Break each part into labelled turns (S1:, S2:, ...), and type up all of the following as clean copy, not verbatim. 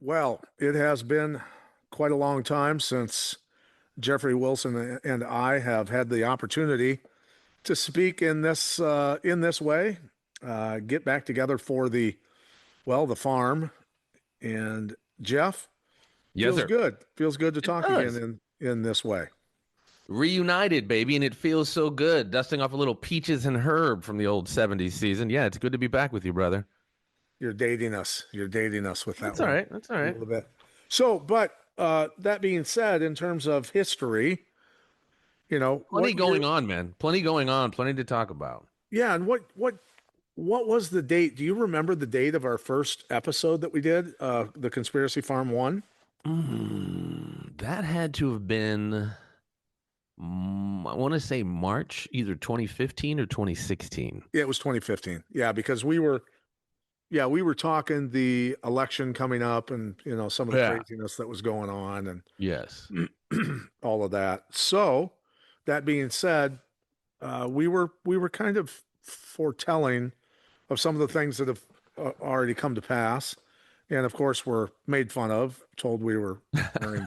S1: Well, it has been quite a long time since Jeffrey Wilson and I have had the opportunity to speak in this way. Get back together for the farm. And Jeff,
S2: Yes,
S1: feels
S2: sir.
S1: good. Feels good to
S2: It
S1: talk again
S2: does.
S1: in this way.
S2: Reunited, baby, and it feels so good. Dusting off a little peaches and herb from the old 70s season. Yeah, it's good to be back with you, brother.
S1: You're dating us. You're dating us with that
S2: That's all
S1: one
S2: right. That's all
S1: a
S2: right.
S1: little bit. So, but that being said, in terms of history,
S2: Plenty
S1: what
S2: going
S1: year?
S2: on, man. Plenty going on. Plenty to talk about.
S1: Yeah, and what was the date? Do you remember the date of our first episode that we did? The Conspiracy Farm one?
S2: That had to have been, I want to say March, either 2015 or 2016.
S1: Yeah, it was 2015. Yeah, because we were talking the election coming up and some of the
S2: Yeah.
S1: craziness that was going on
S2: Yes.
S1: and all of that. So, that being said, we were kind of foretelling of some of the things that have already come to pass. And of course, we're made fun of, told we were wearing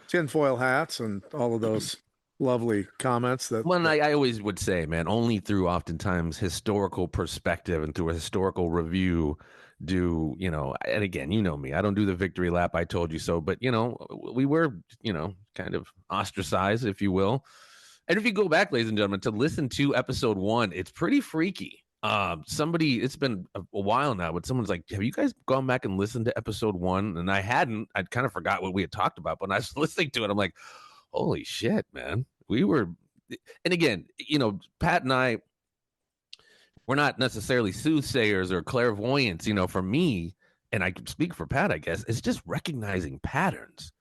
S1: tinfoil hats and all of those lovely comments
S2: Well, and
S1: that
S2: I always would say, man, only through oftentimes historical perspective and through a historical review and again, you know me, I don't do the victory lap, I told you so, but, we were, kind of ostracized, if you will. And if you go back, ladies and gentlemen, to listen to episode one, it's pretty freaky. It's been a while now, but someone's like, have you guys gone back and listened to episode one? And I hadn't. I'd kind of forgot what we had talked about, but when I was listening to it, I'm like, holy shit, man. We were, and again, Pat and I, we're not necessarily soothsayers or clairvoyants, for me, and I can speak for Pat, I guess, it's just recognizing patterns.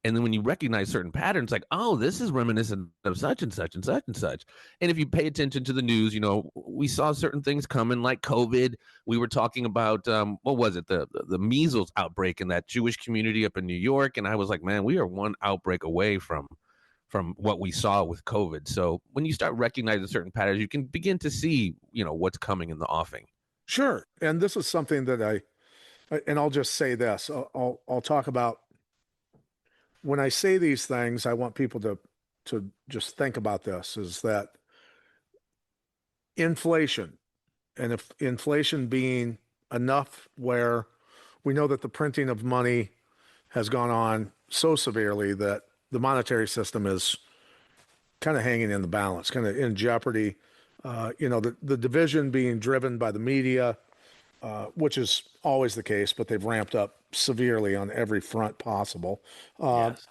S2: And then when you recognize certain patterns, like, oh, this is reminiscent of such and such and such and such. And if you pay attention to the news, we saw certain things coming like COVID. We were talking about, what was it? The measles outbreak in that Jewish community up in New York. And I was like, man, we are one outbreak away from what we saw with COVID. So when you start recognizing certain patterns, you can begin to see, what's coming in the offing.
S1: sure. And this is something that and I'll just say this. I'll talk about when I say these things. I want people to just think about this: is that inflation, and if inflation being enough where we know that the printing of money has gone on so severely that the monetary system is kind of hanging in the balance, kind of in jeopardy. The division being driven by the media, which is always the case, but they've ramped up severely on every front possible.
S2: Yes.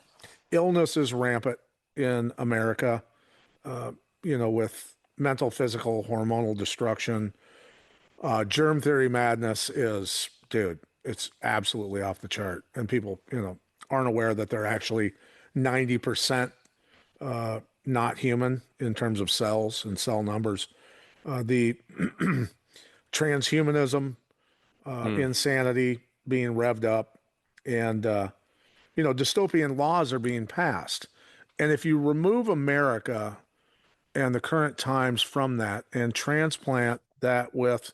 S1: Illness is rampant in America, with mental, physical, hormonal destruction. Germ theory madness is, dude, it's absolutely off the chart. And people, aren't aware that they're actually 90% not human in terms of cells and cell numbers. The transhumanism,
S2: Mm.
S1: insanity being revved up, and dystopian laws are being passed. And if you remove America and the current times from that and transplant that with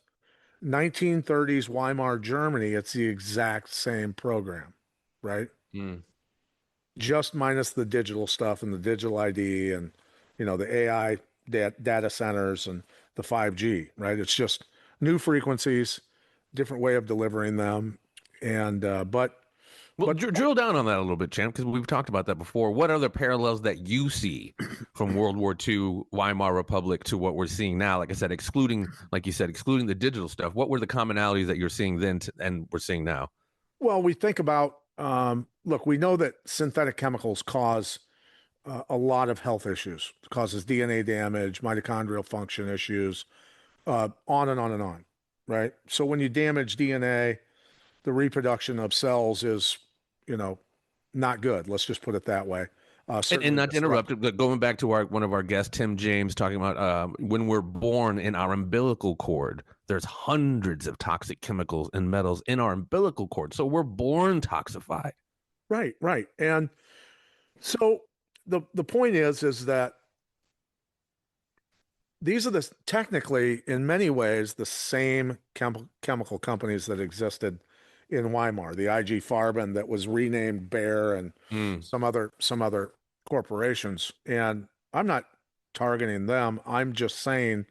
S1: 1930s Weimar Germany, it's the exact same program, right?
S2: Mm.
S1: Just minus the digital stuff and the digital ID and the AI data centers and the 5G, right? It's just new frequencies, different way of delivering them, and
S2: Well,
S1: but
S2: drill down on that a little bit, champ, because we've talked about that before. What are the parallels that you see from World War II, Weimar Republic to what we're seeing now? Like I said, like you said, excluding the digital stuff. What were the commonalities that you're seeing then and we're seeing now?
S1: well, we think about look, we know that synthetic chemicals cause a lot of health issues. It causes DNA damage, mitochondrial function issues, on and on and on, right? So when you damage DNA, the reproduction of cells is, you know, not good. Let's just put it that way.
S2: And
S1: Certainly
S2: not to interrupt,
S1: disruptive.
S2: but going back to one of our guests, Tim James, talking about when we're born in our umbilical cord, there's hundreds of toxic chemicals and metals in our umbilical cord. So we're born toxified.
S1: Right, right. And so the point is that these are technically in many ways the same chemical companies that existed in Weimar, the IG Farben that was renamed Bayer and
S2: Mm,
S1: some other corporations. And I'm not targeting them. I'm just saying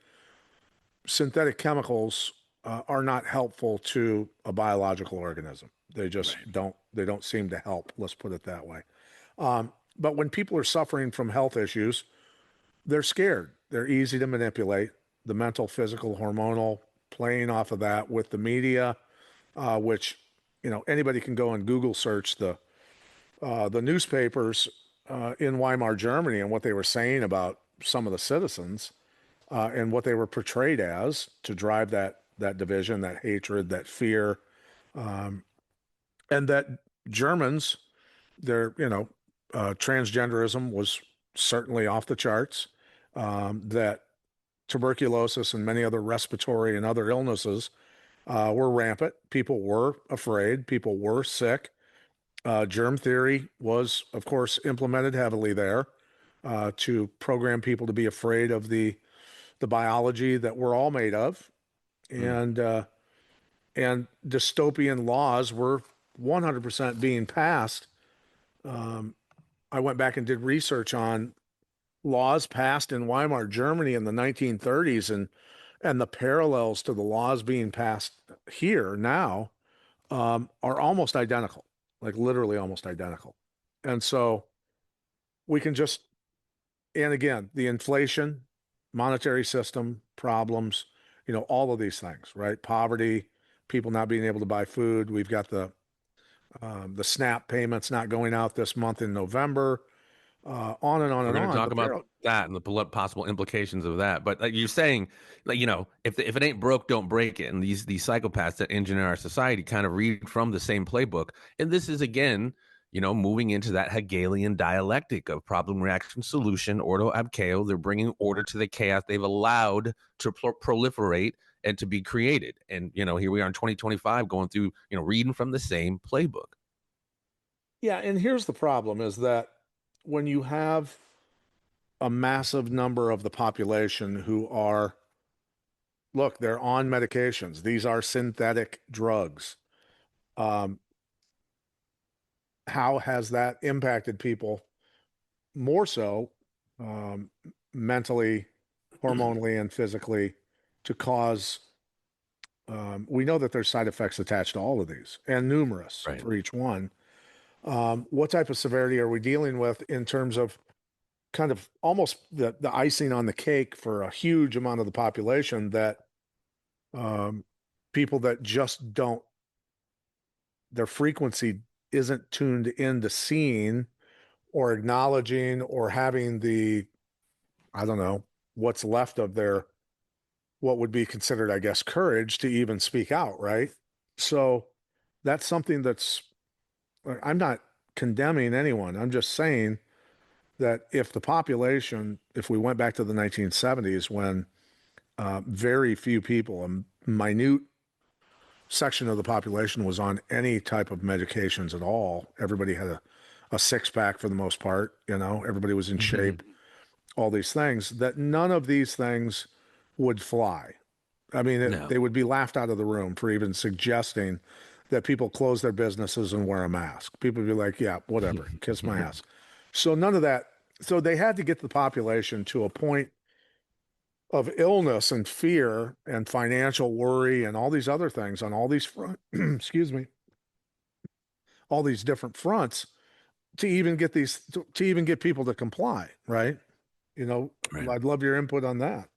S1: synthetic chemicals are not helpful to a biological organism. They just
S2: right.
S1: don't seem to help. Let's put it that way. But when people are suffering from health issues, they're scared. They're easy to manipulate. The mental, physical, hormonal, playing off of that with the media, which anybody can go and Google search the newspapers in Weimar Germany and what they were saying about some of the citizens and what they were portrayed as to drive that division, that hatred, that fear, and that Germans, their transgenderism was certainly off the charts. That tuberculosis and many other respiratory and other illnesses were rampant. People were afraid. People were sick. Germ theory was, of course, implemented heavily there to program people to be afraid of the biology that we're all made of,
S2: Mm.
S1: and dystopian laws were 100% being passed. I went back and did research on laws passed in Weimar Germany in the 1930s and the parallels to the laws being passed here now are almost identical, like literally almost identical. And so we can just, and again, the inflation, monetary system problems, all of these things, right? Poverty, people not being able to buy food. We've got the SNAP payments not going out this month in November, on and on
S2: We're
S1: and
S2: going to
S1: on.
S2: talk
S1: The
S2: about
S1: parallel,
S2: that and the possible implications of that. But like you're saying, like if it ain't broke, don't break it. And these psychopaths that engineer our society kind of read from the same playbook. And this is again, moving into that Hegelian dialectic of problem, reaction, solution, ordo ab chaos. They're bringing order to the chaos they've allowed to proliferate and to be created. And here we are in 2025, going through, reading from the same playbook.
S1: yeah. And here's the problem: is that when you have a massive number of the population who are, look, they're on medications. These are synthetic drugs. Um, how has that impacted people more so um, mentally, hormonally, and physically to cause? We know that there's side effects attached to all of these and numerous
S2: Right.
S1: for each one. What type of severity are we dealing with in terms of kind of almost the icing on the cake for a huge amount of the population that um, people that just don't, their frequency isn't tuned into seeing or acknowledging or having the, I don't know, what's left of their, what would be considered, I guess, courage to even speak out, right? So that's something that's, I'm not condemning anyone. I'm just saying that if the population, if we went back to the 1970s when very few people, a minute section of the population was on any type of medications at all. Everybody had a six pack for the most part, everybody was in
S2: Mhm.
S1: shape, all these things, that none of these things would fly. I mean,
S2: No.
S1: they would be laughed out of the room for even suggesting that people close their businesses and wear a mask. People would be like, yeah, whatever, kiss my ass. So none of that. So they had to get the population to a point of illness and fear and financial worry and all these other things on all these front, excuse me, all these different fronts to even get to even get people to comply, right? You know,
S2: Right.
S1: I'd love your input on that.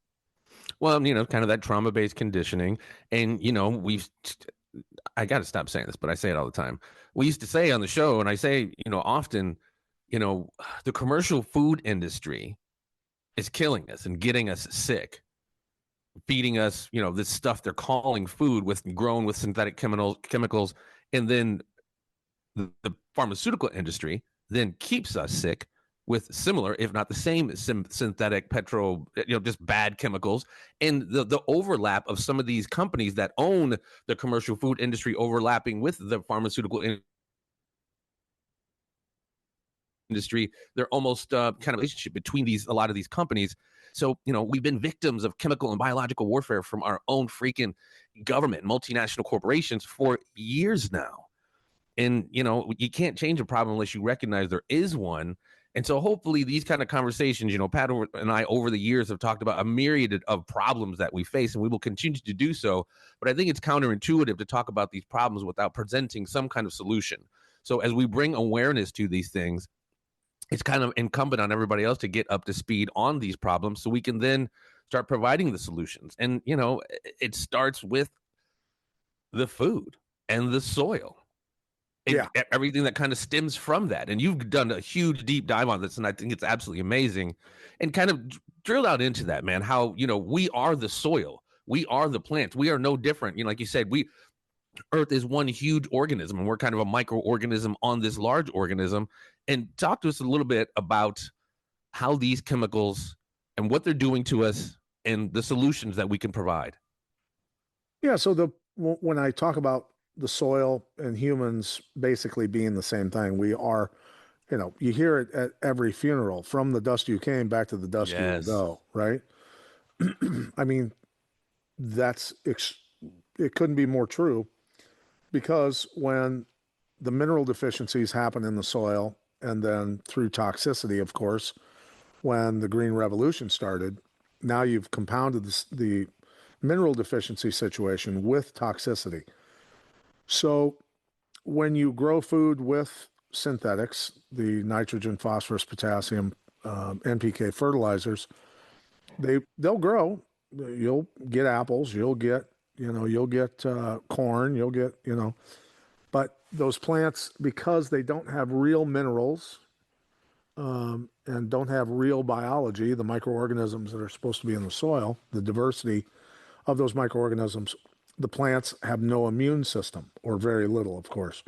S2: Well, kind of that trauma based conditioning. And, I got to stop saying this, but I say it all the time. We used to say on the show, and I say, often, you know, the commercial food industry is killing us and getting us sick, feeding us, this stuff they're calling food with grown with synthetic chemicals. And then the pharmaceutical industry then keeps us sick with similar, if not the same, synthetic just bad chemicals, and the overlap of some of these companies that own the commercial food industry overlapping with the pharmaceutical industry. They're almost kind of relationship between a lot of these companies. So, we've been victims of chemical and biological warfare from our own freaking government, multinational corporations for years now. And, you can't change a problem unless you recognize there is one. And so hopefully these kind of conversations, Pat and I over the years have talked about a myriad of problems that we face, and we will continue to do so. But I think it's counterintuitive to talk about these problems without presenting some kind of solution. So as we bring awareness to these things, it's kind of incumbent on everybody else to get up to speed on these problems so we can then start providing the solutions. And, it starts with the food and the soil and
S1: Yeah.
S2: everything that kind of stems from that. And you've done a huge deep dive on this, and I think it's absolutely amazing. And kind of drill out into that, man, how, we are the soil. We are the plants. We are no different. Like you said, Earth is one huge organism, and we're kind of a microorganism on this large organism. And talk to us a little bit about how these chemicals and what they're doing to us and the solutions that we can provide.
S1: Yeah. So when I talk about the soil and humans basically being the same thing, we are, you hear it at every funeral, from the dust you came, back to the dust you will
S2: Yes.
S1: go, right? I mean, that's, it couldn't be more true, because when the mineral deficiencies happen in the soil, and then through toxicity, of course, when the Green Revolution started, now you've compounded the mineral deficiency situation with toxicity. So when you grow food with synthetics, the nitrogen, phosphorus, potassium, NPK fertilizers, they'll grow. You'll get apples. You'll get corn. You'll get. But those plants, because they don't have real minerals, and don't have real biology, the microorganisms that are supposed to be in the soil, the diversity of those microorganisms, the plants have no immune system, or very little, of course.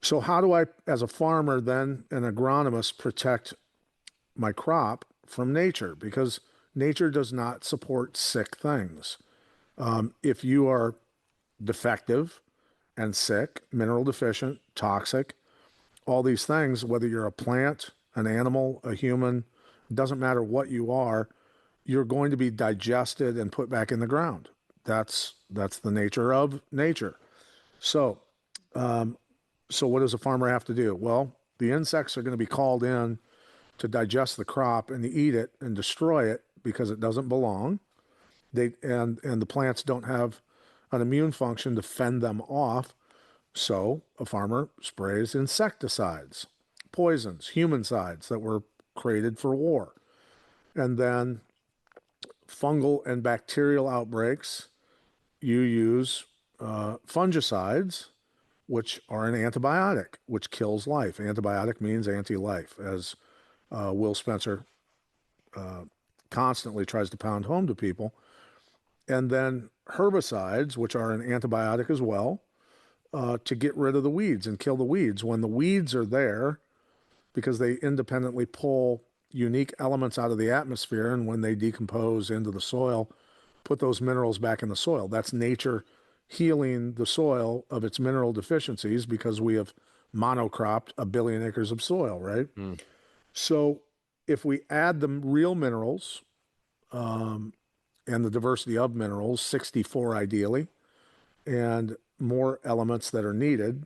S1: So how do I, as a farmer, then an agronomist, protect my crop from nature? Because nature does not support sick things. If you are defective and sick, mineral deficient, toxic, all these things, whether you're a plant, an animal, a human, doesn't matter what you are, you're going to be digested and put back in the ground. That's the nature of nature. So, so what does a farmer have to do? Well, the insects are going to be called in to digest the crop and to eat it and destroy it because it doesn't belong. And the plants don't have an immune function to fend them off. So a farmer sprays insecticides, poisons, humancides that were created for war. And then fungal and bacterial outbreaks, you use fungicides, which are an antibiotic, which kills life. Antibiotic means anti-life, as Will Spencer constantly tries to pound home to people. And then herbicides, which are an antibiotic as well, to get rid of the weeds and kill the weeds. When the weeds are there, because they independently pull unique elements out of the atmosphere, and when they decompose into the soil, put those minerals back in the soil. That's nature healing the soil of its mineral deficiencies, because we have monocropped 1 billion acres of soil, right?
S2: Mm.
S1: So if we add the real minerals, and the diversity of minerals, 64 ideally, and more elements that are needed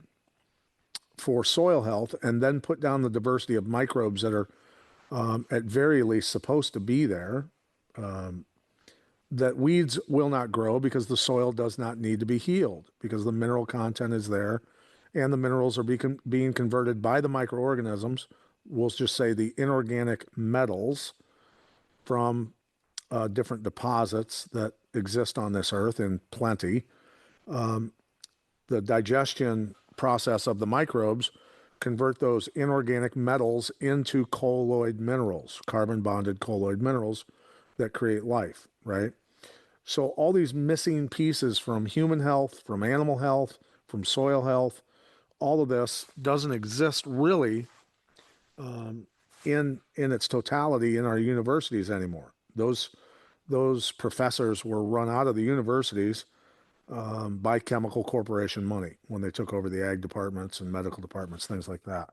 S1: for soil health, and then put down the diversity of microbes that are at very least supposed to be there, that weeds will not grow, because the soil does not need to be healed, because the mineral content is there, and the minerals are being converted by the microorganisms. We'll just say the inorganic metals from different deposits that exist on this earth in plenty. The digestion process of the microbes convert those inorganic metals into colloid minerals, carbon bonded colloid minerals that create life, right? So all these missing pieces from human health, from animal health, from soil health, all of this doesn't exist really in its totality in our universities anymore. Those professors were run out of the universities by chemical corporation money when they took over the ag departments and medical departments, things like that.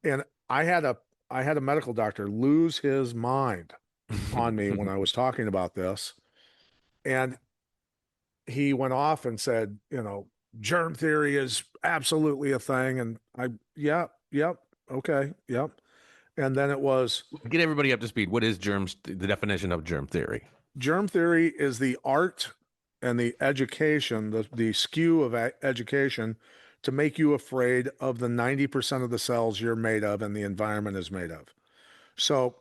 S1: And I had a medical doctor lose his mind on me when I was talking about this. And he went off and said, germ theory is absolutely a thing. And yep, yep, okay, yep. And then it was
S2: Get everybody up to speed. What is germs? The definition of germ theory.
S1: germ theory is the art and the education, the skew of education to make you afraid of the 90% of the cells you're made of and the environment is made of. So,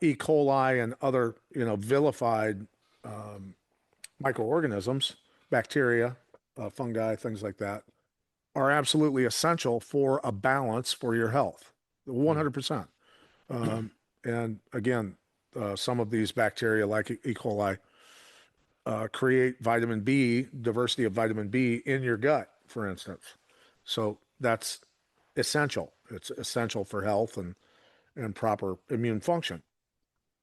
S1: E. coli and other, vilified microorganisms, bacteria, fungi, things like that, are absolutely essential for a balance for your health. 100%. And again, some of these bacteria, like E. coli, create vitamin B, diversity of vitamin B in your gut, for instance. So that's essential. It's essential for health and proper immune function.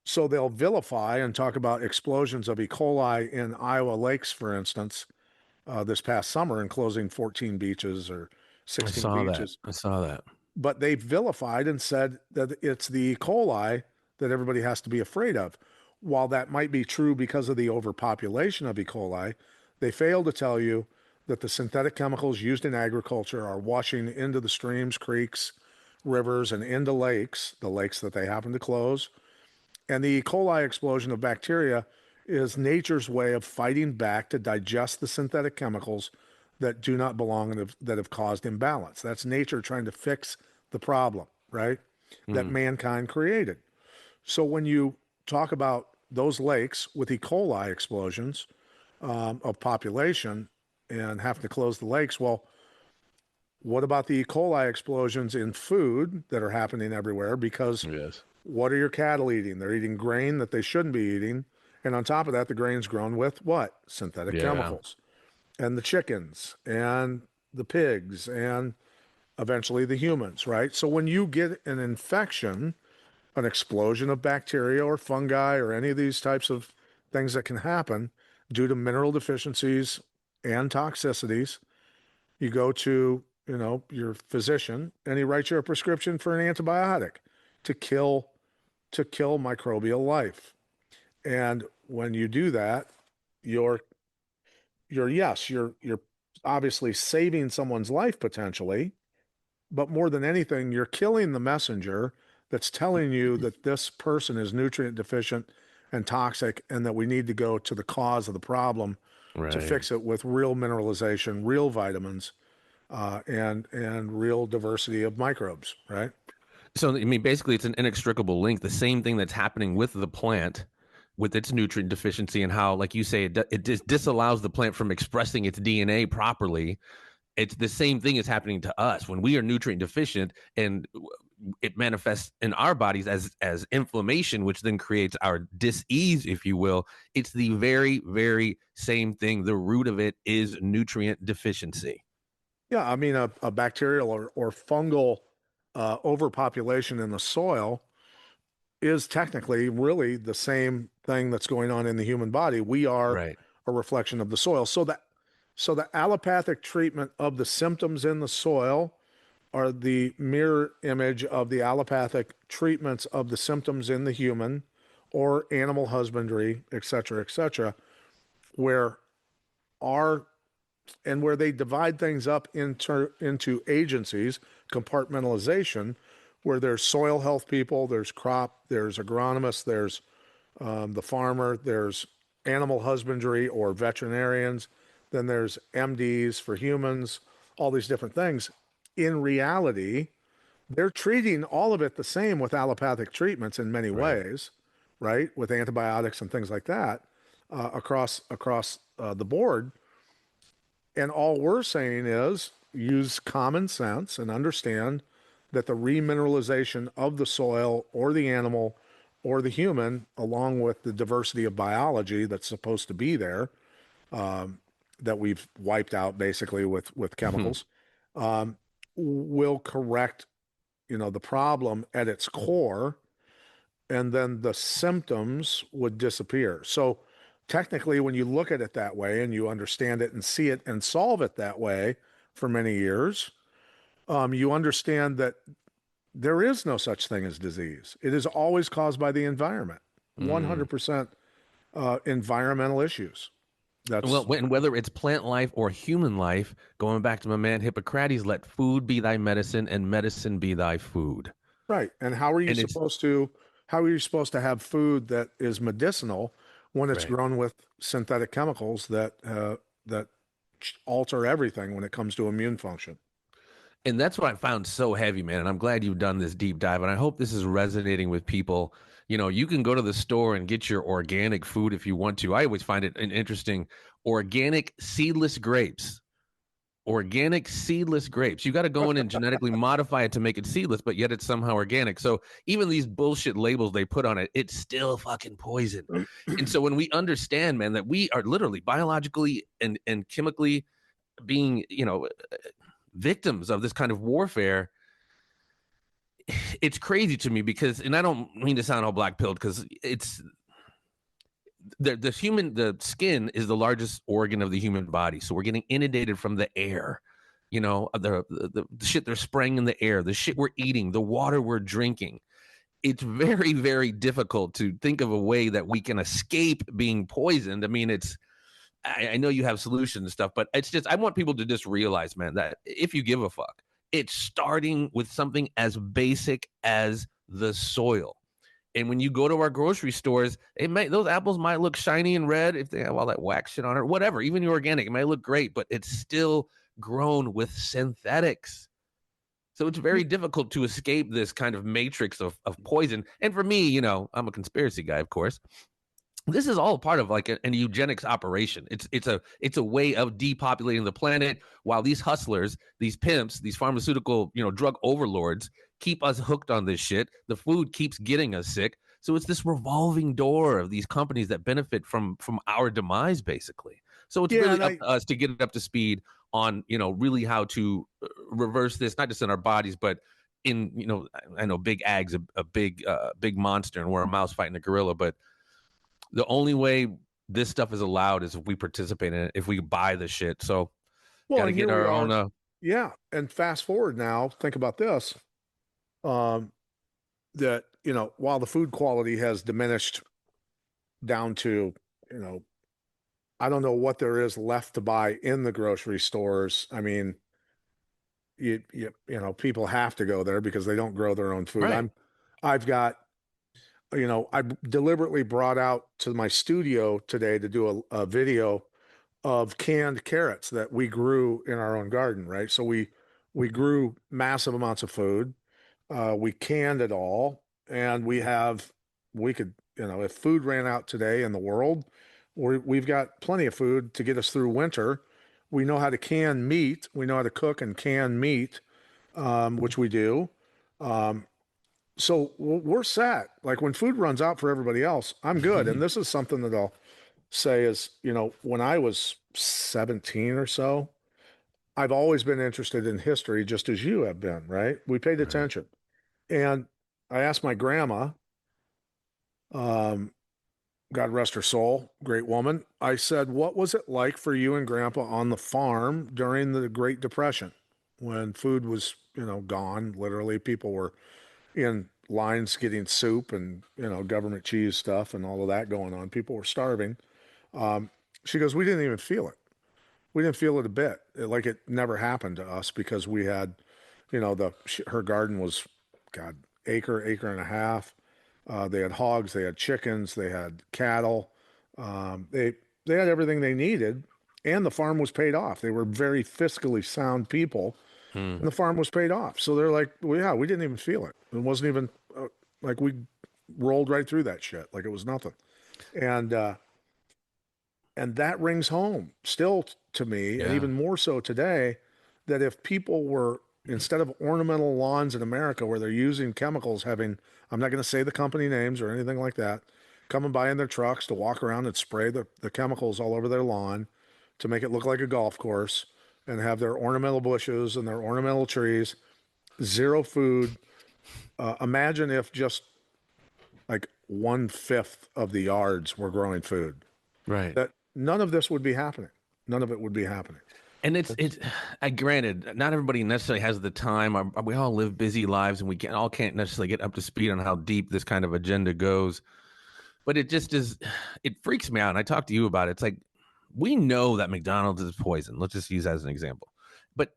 S1: So they'll vilify and talk about explosions of E. coli in Iowa lakes, for instance, this past summer, and closing 14 beaches or
S2: I
S1: 16
S2: saw that.
S1: beaches.
S2: I saw that.
S1: But they vilified and said that it's the E. coli that everybody has to be afraid of. While that might be true because of the overpopulation of E. coli, they fail to tell you that the synthetic chemicals used in agriculture are washing into the streams, creeks, rivers, and into lakes, the lakes that they happen to close. And the E. coli explosion of bacteria is nature's way of fighting back to digest the synthetic chemicals that do not belong and that have caused imbalance. That's nature trying to fix the problem, right? That
S2: Mm.
S1: mankind created. So when you talk about those lakes with E. coli explosions of population and having to close the lakes, well, what about the E. coli explosions in food that are happening everywhere? Because
S2: Yes.
S1: what are your cattle eating? They're eating grain that they shouldn't be eating. And on top of that, the grain's grown with what? Synthetic
S2: Yeah.
S1: chemicals. And the chickens and the pigs and eventually the humans, right? So when you get an infection, an explosion of bacteria or fungi or any of these types of things that can happen due to mineral deficiencies and toxicities, you go to, your physician and he writes you a prescription for an antibiotic to kill microbial life. And when you do that, you're you're obviously saving someone's life potentially, but more than anything, you're killing the messenger that's telling you that this person is nutrient deficient and toxic and that we need to go to the cause of the problem to
S2: Right.
S1: fix it with real mineralization, real vitamins, and real diversity of microbes, right?
S2: So, I mean, basically, it's an inextricable link. The same thing that's happening with the plant, with its nutrient deficiency, and how, like you say, it just disallows the plant from expressing its DNA properly. It's the same thing is happening to us when we are nutrient deficient, and it manifests in our bodies as inflammation, which then creates our dis-ease, if you will. It's the very, very same thing. The root of it is nutrient deficiency.
S1: Yeah, I mean, a bacterial or fungal overpopulation in the soil is technically really the same thing that's going on in the human body. We are
S2: Right.
S1: a reflection of the soil. So the allopathic treatment of the symptoms in the soil are the mirror image of the allopathic treatments of the symptoms in the human or animal husbandry, et cetera, where our where they divide things up into agencies, compartmentalization, where there's soil health people, there's crop, there's agronomists, there's the farmer, there's animal husbandry or veterinarians, then there's MDs for humans, all these different things. In reality, they're treating all of it the same with allopathic treatments in many
S2: Right.
S1: ways, right? With antibiotics and things like that across the board. And all we're saying is use common sense and understand that the remineralization of the soil or the animal or the human, along with the diversity of biology that's supposed to be there, that we've wiped out basically with chemicals, will correct, the problem at its core, and then the symptoms would disappear. So technically, when you look at it that way and you understand it and see it and solve it that way for many years, you understand that there is no such thing as disease. It is always caused by the environment.
S2: Mm.
S1: 100% environmental issues.
S2: Well,
S1: That's
S2: whether it's plant life or human life, going back to my man Hippocrates, let food be thy medicine and medicine be thy food.
S1: right. And how are you
S2: And it's
S1: supposed to have food that is medicinal when it's
S2: right.
S1: grown with synthetic chemicals that alter everything when it comes to immune function?
S2: And that's what I found so heavy, man. And I'm glad you've done this deep dive. And I hope this is resonating with people. You know, you can go to the store and get your organic food if you want to. I always find it an interesting organic seedless grapes. Organic seedless grapes. You got to go in and genetically modify it to make it seedless, but yet it's somehow organic. So even these bullshit labels they put on it, it's still fucking poison. And so when we understand, man, that we are literally biologically and chemically being, victims of this kind of warfare, it's crazy to me because, and I don't mean to sound all black pilled because it's the skin is the largest organ of the human body. So we're getting inundated from the air, the shit they're spraying in the air, the shit we're eating, the water we're drinking. It's very, very difficult to think of a way that we can escape being poisoned. I mean, I know you have solutions and stuff, but it's just, I want people to just realize, man, that if you give a fuck, it's starting with something as basic as the soil. And when you go to our grocery stores, those apples might look shiny and red if they have all that wax shit on it, whatever. Even the organic, it might look great, but it's still grown with synthetics. So it's very difficult to escape this kind of matrix of poison. And for me, I'm a conspiracy guy, of course. This is all part of like an eugenics operation. It's a way of depopulating the planet while these hustlers, these pimps, these pharmaceutical, drug overlords keep us hooked on this shit. The food keeps getting us sick. So it's this revolving door of these companies that benefit from our demise, basically. So it's
S1: Yeah,
S2: really
S1: and
S2: up to us to get it up to speed on, really how to reverse this, not just in our bodies, but in, I know big ag's a big monster and we're a mouse fighting a gorilla, but the only way this stuff is allowed is if we participate in it, if we buy the shit. So
S1: well,
S2: got to
S1: and
S2: get
S1: here we
S2: our
S1: are.
S2: own.
S1: Yeah, and fast forward now, think about this. Um, that while the food quality has diminished down to you know I don't know what there is left to buy in the grocery stores. I mean, people have to go there because they don't grow their own food.
S2: Right.
S1: I've got, I deliberately brought out to my studio today to do a video of canned carrots that we grew in our own garden, right? So we grew massive amounts of food. We canned it all, and we could, if food ran out today in the world, we've got plenty of food to get us through winter. We know how to can meat. We know how to cook and can meat, which we do. Um, so we're set. Like when food runs out for everybody else, I'm good. And this is something that I'll say is, when I was 17 or so, I've always been interested in history, just as you have been, right? We paid
S2: Right.
S1: attention. And I asked my grandma, um, God rest her soul, great woman. I said, what was it like for you and grandpa on the farm during the Great Depression when food was, gone? Literally, people were in lines getting soup and, government cheese stuff and all of that going on. People were starving. Um, she goes, we didn't even feel it. We didn't feel it a bit. Like it never happened to us because we had, her garden was, God, acre and a half. They had hogs, they had chickens, they had cattle. They had everything they needed, and the farm was paid off. They were very fiscally sound people,
S2: Hmm.
S1: and the farm was paid off. So they're like, well, yeah, we didn't even feel it. It wasn't even like we rolled right through that shit like it was nothing. And and that rings home still to me, and
S2: Yeah.
S1: even more so today, that if people were, instead of ornamental lawns in America where they're using chemicals, having, I'm not going to say the company names or anything like that, coming by in their trucks to walk around and spray the chemicals all over their lawn to make it look like a golf course and have their ornamental bushes and their ornamental trees, zero food. Imagine if just like 1/5 of the yards were growing food,
S2: Right.
S1: that none of this would be happening. None of it would be happening.
S2: And it's I granted, not everybody necessarily has the time. We all live busy lives, and we all can't necessarily get up to speed on how deep this kind of agenda goes. but it just is, it freaks me out. And I talked to you about it. It's like, we know that McDonald's is poison. Let's just use that as an example. But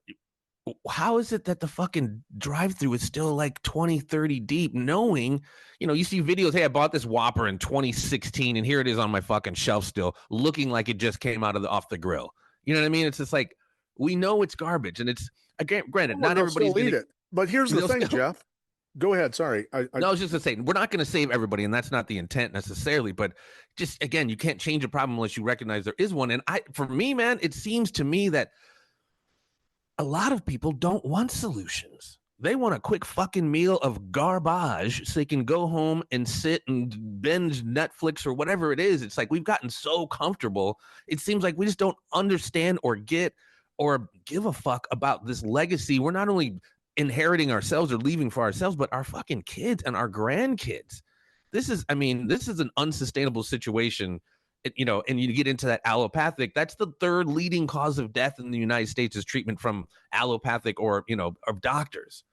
S2: how is it that the fucking drive through is still like 20, 30 deep, knowing, you see videos, hey, I bought this Whopper in 2016 and here it is on my fucking shelf still, looking like it just came out of off the grill. You know what I mean? It's just like, we know it's garbage. And it's, again, granted,
S1: Well,
S2: not
S1: they'll
S2: everybody's
S1: still
S2: going
S1: eat
S2: to,
S1: it. But here's the
S2: they'll
S1: thing,
S2: still,
S1: Jeff. Go ahead. Sorry.
S2: no, I was just going to say, we're not going to save everybody. And that's not the intent necessarily. But just, again, you can't change a problem unless you recognize there is one. And for me, man, it seems to me that a lot of people don't want solutions. They want a quick fucking meal of garbage so they can go home and sit and binge Netflix or whatever it is. It's like we've gotten so comfortable. It seems like we just don't understand or get or give a fuck about this legacy. We're not only inheriting ourselves or leaving for ourselves, but our fucking kids and our grandkids. This is an unsustainable situation. And you get into that allopathic, that's the third leading cause of death in the United States is treatment from allopathic or, of doctors.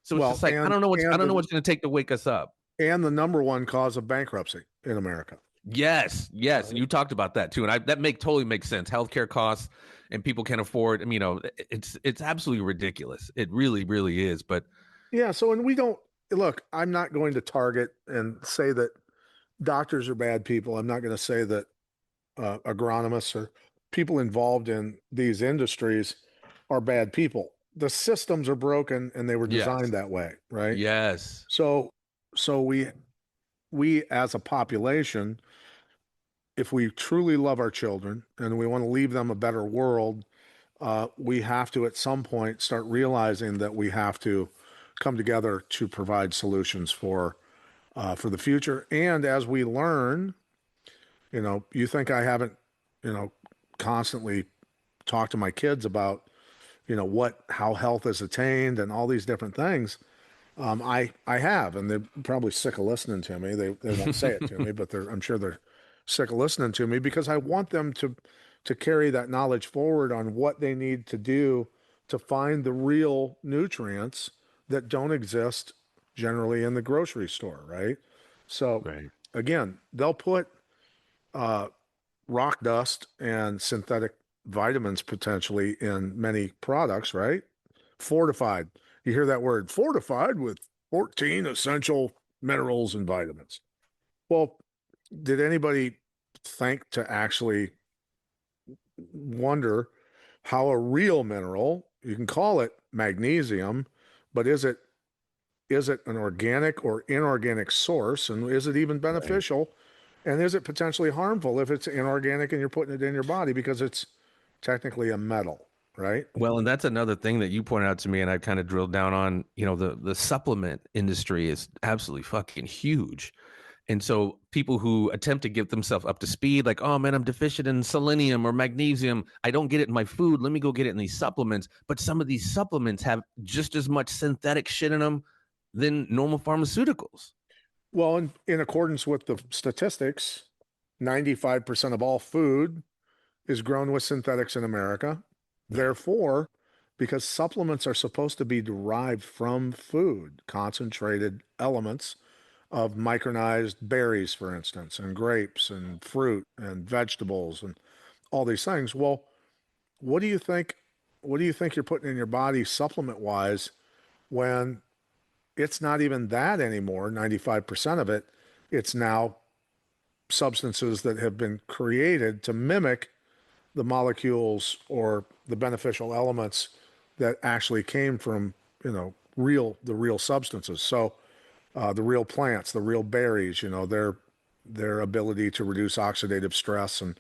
S2: So it's
S1: Well,
S2: just like, I don't know what's going to take to wake us up.
S1: and the number one cause of bankruptcy in America.
S2: Yes. Yes. And you talked about that too. And that totally makes sense. Healthcare costs and people can't afford, it's absolutely ridiculous. It really, really is. But
S1: Yeah. So, and we don't look, I'm not going to target and say that doctors are bad people. I'm not going to say that agronomists or people involved in these industries are bad people. The systems are broken and they were
S2: yes,
S1: designed that way, right?
S2: yes,
S1: So, so we as a population, if we truly love our children and we want to leave them a better world, we have to at some point start realizing that we have to come together to provide solutions for the future. And as we learn, you think I haven't, constantly talked to my kids about, how health is attained and all these different things. I have, and they're probably sick of listening to me. They won't say it to me, but I'm sure they're sick of listening to me because I want them to carry that knowledge forward on what they need to do to find the real nutrients that don't exist generally in the grocery store, right? So
S2: right.
S1: again, they'll put uh, rock dust and synthetic vitamins potentially in many products, right? Fortified. You hear that word, fortified with 14 essential minerals and vitamins. Well, did anybody think to actually wonder how a real mineral, you can call it magnesium, but is it an organic or inorganic source? And is it even
S2: Right.
S1: beneficial? And is it potentially harmful if it's inorganic and you're putting it in your body because it's technically a metal, right?
S2: Well, and that's another thing that you pointed out to me, and I kind of drilled down on. The supplement industry is absolutely fucking huge. And so people who attempt to get themselves up to speed, like, oh man, I'm deficient in selenium or magnesium. I don't get it in my food. Let me go get it in these supplements. But some of these supplements have just as much synthetic shit in them than normal pharmaceuticals.
S1: Well, in accordance with the statistics, 95% of all food is grown with synthetics in America.
S2: Right.
S1: Therefore, because supplements are supposed to be derived from food, concentrated elements of micronized berries, for instance, and grapes and fruit and vegetables and all these things. Well, what do you think? What do you think you're putting in your body supplement wise when it's not even that anymore? 95% of it, it's now substances that have been created to mimic the molecules or the beneficial elements that actually came from, the real substances. So the real plants, the real berries, their ability to reduce oxidative stress and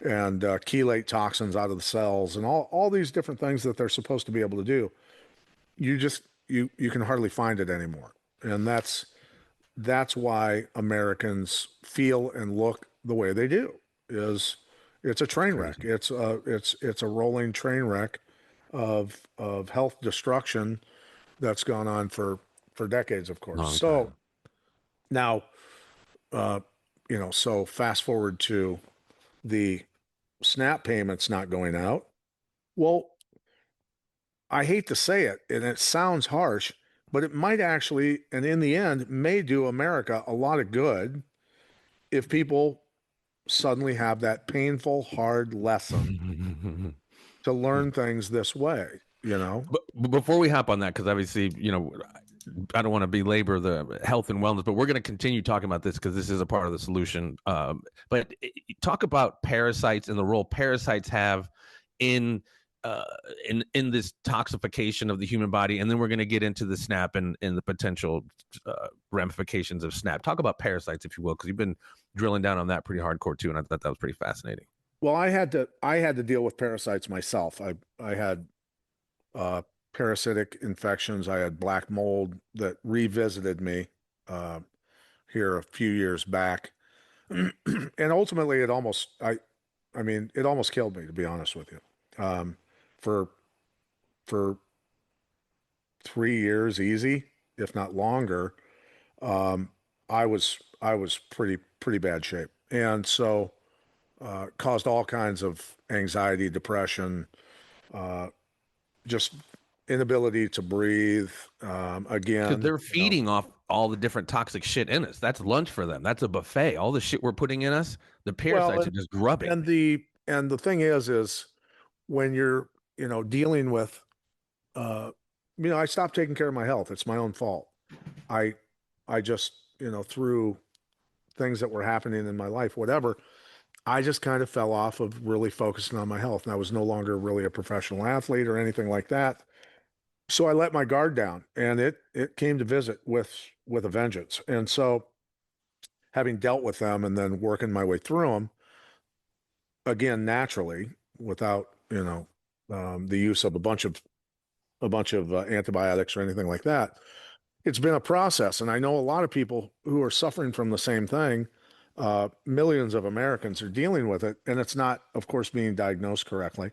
S1: chelate toxins out of the cells and all these different things that they're supposed to be able to do. You just you can hardly find it anymore, and that's why Americans feel and look the way they do. Is it's a train wreck.
S2: Crazy.
S1: It's a rolling train wreck of health destruction that's gone on for decades, of course.
S2: Long
S1: So
S2: time.
S1: now, uh, so fast forward to the SNAP payments not going out. Well, I hate to say it, and it sounds harsh, but it might actually, and in the end, may do America a lot of good if people suddenly have that painful, hard lesson to learn things this way, you know?
S2: But before we hop on that, because obviously, I don't want to belabor the health and wellness, but we're going to continue talking about this because this is a part of the solution. But talk about parasites and the role parasites have in uh, in this toxification of the human body, and then we're going to get into the SNAP and the potential ramifications of SNAP. Talk about parasites, if you will, because you've been drilling down on that pretty hardcore too, and I thought that was pretty fascinating.
S1: Well, I had to deal with parasites myself. I had uh, parasitic infections. I had black mold that revisited me uh, here a few years back, and ultimately, I mean, it almost killed me, to be honest with you. For for 3 years, easy, if not longer, um, I was pretty bad shape, and so caused all kinds of anxiety, depression, uh, just inability to breathe.
S2: Because
S1: Again,
S2: they're feeding off all the different toxic shit in us. That's lunch for them. That's a buffet. All the shit we're putting in us, the
S1: well,
S2: parasites are just grubbing.
S1: and the thing is when you're dealing with uh, I stopped taking care of my health. It's my own fault. I I just through things that were happening in my life, whatever, I just kind of fell off of really focusing on my health. And I was no longer really a professional athlete or anything like that. So I let my guard down, and it came to visit with a vengeance. And so, having dealt with them and then working my way through them again naturally, without the use of a bunch of antibiotics or anything like that, it's been a process. And I know a lot of people who are suffering from the same thing. Millions of Americans are dealing with it, and it's not, of course, being diagnosed correctly.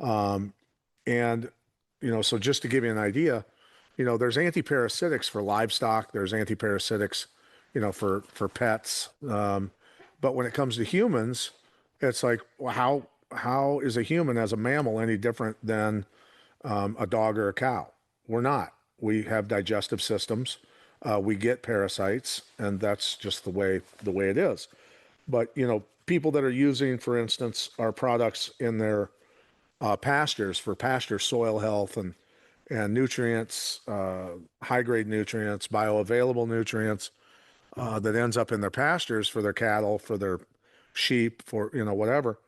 S1: Um, and so just to give you an idea, there's antiparasitics for livestock. There's antiparasitics, for pets. But when it comes to humans, it's like, well, how is a human as a mammal any different than a dog or a cow? We're not. We have digestive systems. We get parasites, and that's just the way it is. But people that are using, for instance, our products in their pastures for pasture soil health and nutrients, high grade nutrients, bioavailable nutrients that ends up in their pastures for their cattle, for their sheep, for whatever.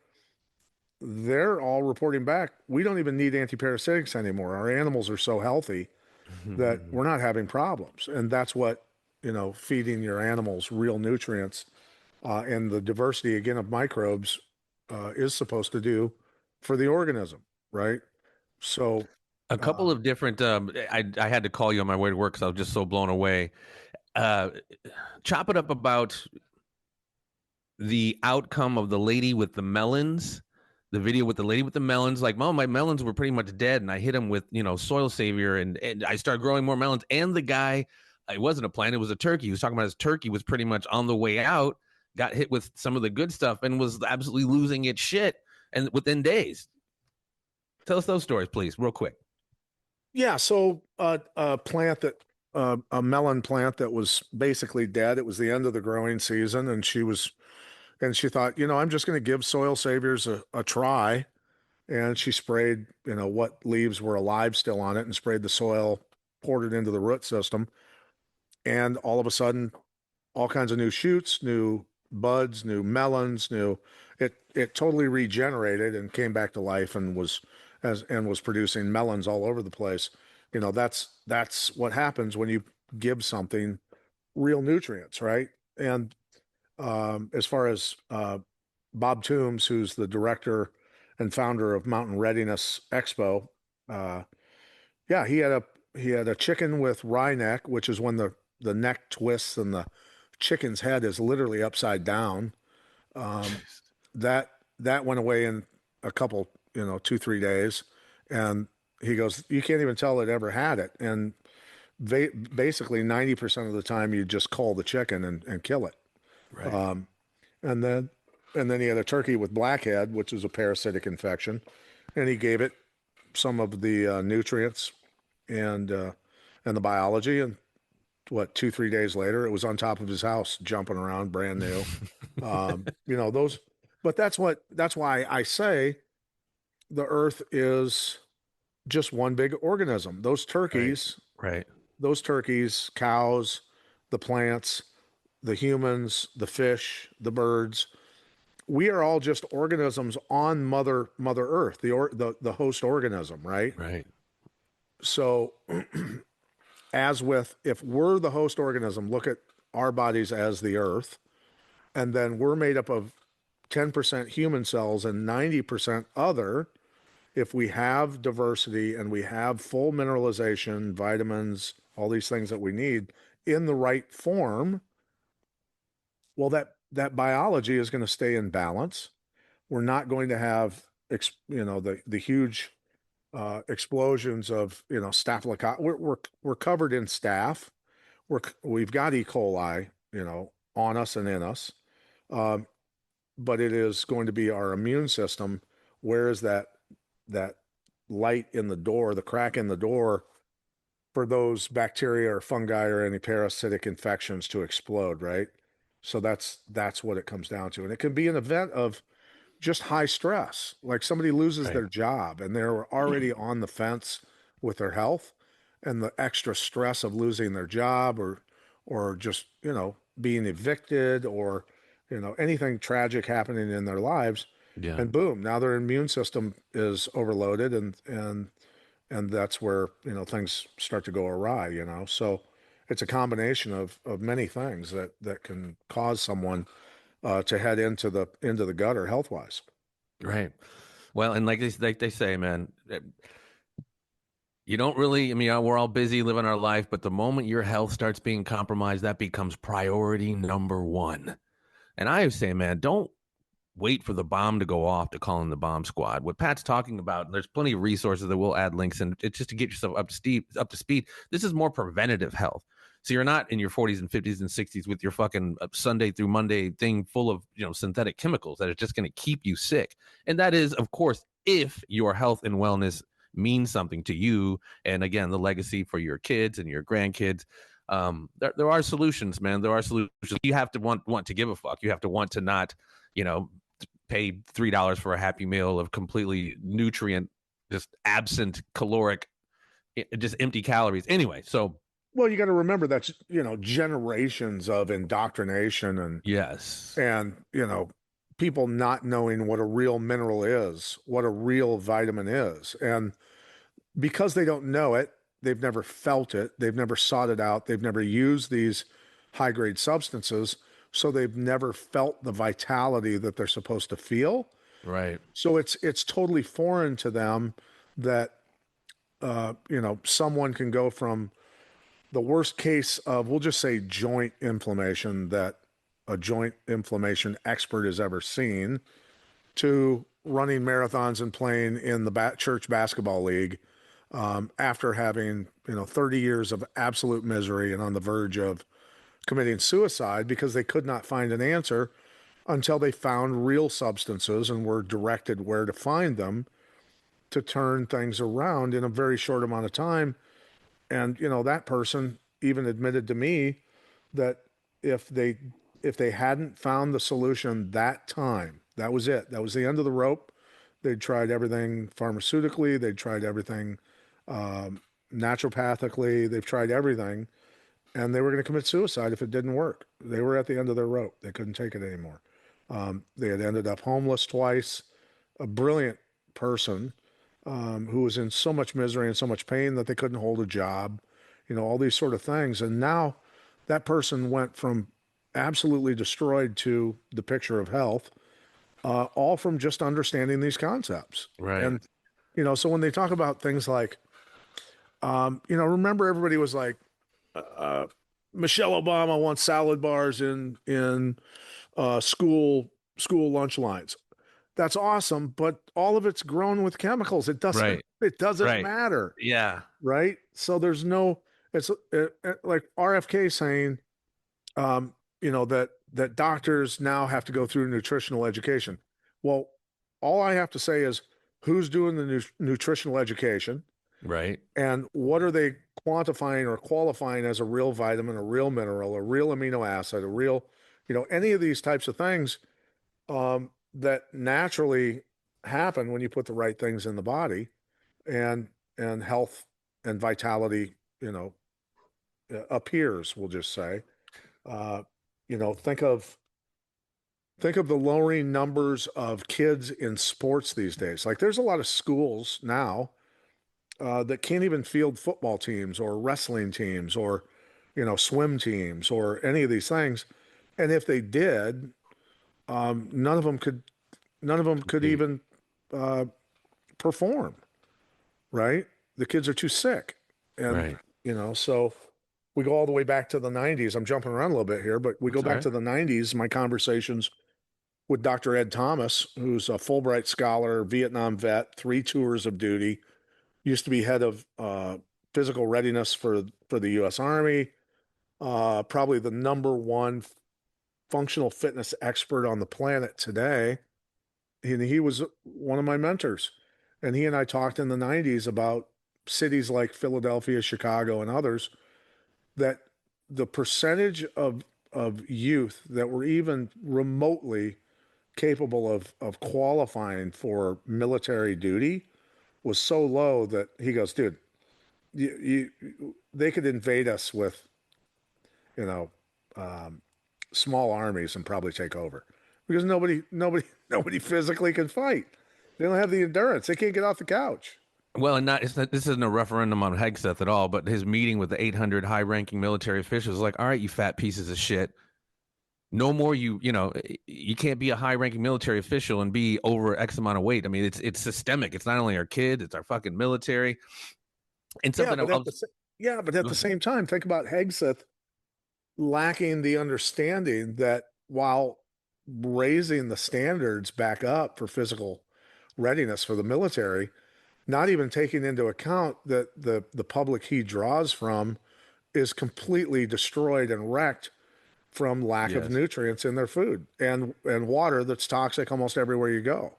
S1: They're all reporting back. We don't even need antiparasitics anymore. Our animals are so healthy that we're not having problems, and that's what feeding your animals real nutrients and the diversity again of microbes is supposed to do for the organism, right? So,
S2: A couple of different. I had to call you on my way to work because I was just so blown away. Uh, Chop it up about the outcome of the lady with the melons. The video with the lady with the melons, like, Mom, my melons were pretty much dead, and I hit them with soil savior, and I started growing more melons. And the guy, it wasn't a plant, it was a turkey. He was talking about his turkey was pretty much on the way out, got hit with some of the good stuff, and was absolutely losing its shit, and within days. Tell us those stories, please, real quick.
S1: yeah, so a plant that a melon plant that was basically dead. It was the end of the growing season, and she thought, I'm just going to give soil saviors a try. And she sprayed, what leaves were alive still on it, and sprayed the soil, poured it into the root system, and all of a sudden, all kinds of new shoots, new buds, new melons, new it totally regenerated and came back to life and was producing melons all over the place. That's what happens when you give something real nutrients, right? And as far as Bob Toombs, who's the director and founder of Mountain Readiness Expo, uh, yeah, he had a chicken with wry neck, which is when the neck twists and the chicken's head is literally upside down. Um, that that went away in a couple, 2, 3 days, and he goes, you can't even tell it ever had it. And basically 90% of the time, you just cull the chicken and kill it.
S2: Right.
S1: Um, and then and then he had a turkey with blackhead, which is a parasitic infection, and he gave it some of the nutrients and uh, and the biology, and what, 2, 3 days later, it was on top of his house, jumping around, brand new. Those, but that's why I say the earth is just one big organism.
S2: Right. Right.
S1: Those turkeys, cows, the plants, the humans, the fish, the birds, we are all just organisms on Mother Earth, the host organism, right?
S2: Right.
S1: So as with, if we're the host organism, look at our bodies as the earth, and then we're made up of 10% human cells and 90% other. If we have diversity and we have full mineralization, vitamins, all these things that we need in the right form, well, that biology is going to stay in balance. We're not going to have the huge explosions of staphylococcus. We're covered in staph. We've got E. coli, on us and in us, um, but it is going to be our immune system. Where is that light in the door, the crack in the door for those bacteria or fungi or any parasitic infections to explode, right? So that's what it comes down to, and it can be an event of just high stress. Like somebody loses
S2: Right.
S1: their job and they're already on the fence with their health, and the extra stress of losing their job or just, being evicted or, anything tragic happening in their lives.
S2: Yeah.
S1: And boom, now their immune system is overloaded, and that's where, things start to go awry, So it's a combination of many things that can cause someone to head into the gutter health wise.
S2: Right. Well, and like they say, man, you don't really. I mean, we're all busy living our life, but the moment your health starts being compromised, that becomes priority number one. And I say, man, don't wait for the bomb to go off to call in the bomb squad. What Pat's talking about, and there's plenty of resources that we'll add links in. It's just to get yourself up to speed. This is more preventative health. So you're not in your 40s and 50s and 60s with your fucking Sunday through Monday thing full of synthetic chemicals that are just going to keep you sick. And that is, of course, if your health and wellness means something to you, and again, the legacy for your kids and your grandkids. There are solutions, man. There are solutions. You have to want to give a fuck. You have to want to not, pay $3 for a Happy Meal of completely nutrient, just absent caloric, just empty calories. Anyway, so
S1: Well, you got to remember that's, generations of indoctrination
S2: yes,
S1: and, people not knowing what a real mineral is, what a real vitamin is. And because they don't know it, they've never felt it, they've never sought it out, they've never used these high grade substances, so they've never felt the vitality that they're supposed to feel.
S2: right,
S1: So it's totally foreign to them that someone can go from the worst case of, we'll just say, joint inflammation that a joint inflammation expert has ever seen, to running marathons and playing in the church basketball league, after having 30 years of absolute misery and on the verge of committing suicide because they could not find an answer until they found real substances and were directed where to find them to turn things around in a very short amount of time. And that person even admitted to me that if they if they hadn't found the solution that time, that was it. That was the end of the rope. They'd tried everything pharmaceutically. They'd tried everything naturopathically. They've tried everything, and they were going to commit suicide if it didn't work. They were at the end of their rope. They couldn't take it anymore. They had ended up homeless twice. A brilliant person, who was in so much misery and so much pain that they couldn't hold a job, all these sort of things. And now that person went from absolutely destroyed to the picture of health, all from just understanding these concepts.
S2: right,
S1: And, so when they talk about things like, remember everybody was like, Michelle Obama wants salad bars in school lunch lines. That's awesome, but all of it's grown with chemicals. It doesn't
S2: right,
S1: it doesn't
S2: right,
S1: matter,
S2: yeah,
S1: right? So there's no, it's like RFK saying, that doctors now have to go through nutritional education. Well, all I have to say is, who's doing the nutritional education?
S2: Right.
S1: And what are they quantifying or qualifying as a real vitamin, a real mineral, a real amino acid, a real, any of these types of things that naturally happen when you put the right things in the body, and health and vitality, appears. We'll just say, uh, think of the lowering numbers of kids in sports these days. Like there's a lot of schools now that can't even field football teams or wrestling teams or swim teams or any of these things. And if they did, none of them could
S2: Compete.
S1: even uh, perform. Right? The kids are too sick, and
S2: Right.
S1: so we go all the way back to the '90s. I'm jumping around a little bit here, but we go
S2: That's all
S1: back
S2: right.
S1: to the '90s. My conversations with Dr. Ed Thomas, who's a Fulbright scholar, Vietnam vet, 3 tours of duty, used to be head of physical readiness for the U.S. Army, probably the number one functional fitness expert on the planet today. And he was one of my mentors. And he and I talked in the '90s about cities like Philadelphia, Chicago, and others, that the percentage of youth that were even remotely capable of qualifying for military duty was so low that he goes, dude, they could invade us with, you know, um, small armies and probably take over because nobody physically can fight. They don't have the endurance. They can't get off the couch.
S2: Well, and not, it's not, this isn't a referendum on Hegseth at all, but his meeting with the 800 high-ranking military officials was like, all right, you fat pieces of shit. No more you can't be a high-ranking military official and be over X amount of weight. I mean, it's systemic. It's not only our kids, it's our fucking military. And
S1: Yeah,
S2: something
S1: but
S2: I'll,
S1: at the same time, think about Hegseth lacking the understanding that while raising the standards back up for physical readiness for the military, not even taking into account that the public he draws from is completely destroyed and wrecked from lack of
S2: yes.
S1: nutrients in their food and water that's toxic almost everywhere you go.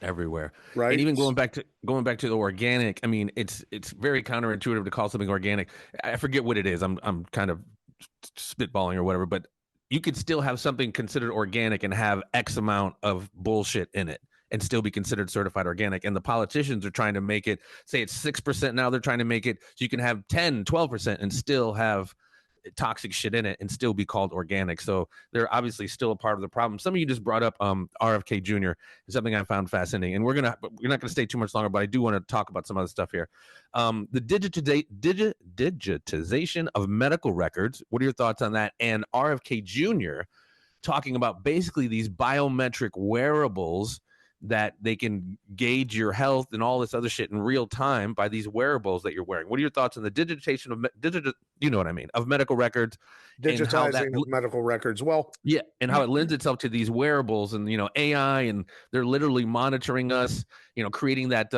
S2: Everywhere. And
S1: Right?
S2: even going back to the organic, I mean, it's very counterintuitive to call something organic. I forget what it is. I'm kind of spitballing or whatever, but you could still have something considered organic and have X amount of bullshit in it and still be considered certified organic. And the politicians are trying to make it, say it's 6% now, they're trying to make it so you can have 10, 12% and still have toxic shit in it and still be called organic. So they're obviously still a part of the problem. Some of you just brought up RFK Jr. is something I found fascinating, and we're not going to stay too much longer, but I do want to talk about some other stuff here. The digitization of medical records. What are your thoughts on that? And RFK Jr. talking about basically these biometric wearables that they can gauge your health and all this other shit in real time by these wearables that you're wearing. What are your thoughts on the digitization of you know what I mean, of medical records and how that
S1: Digitizing of medical records. Well,
S2: yeah, and how it lends itself to these wearables and AI, and they're literally monitoring us, creating that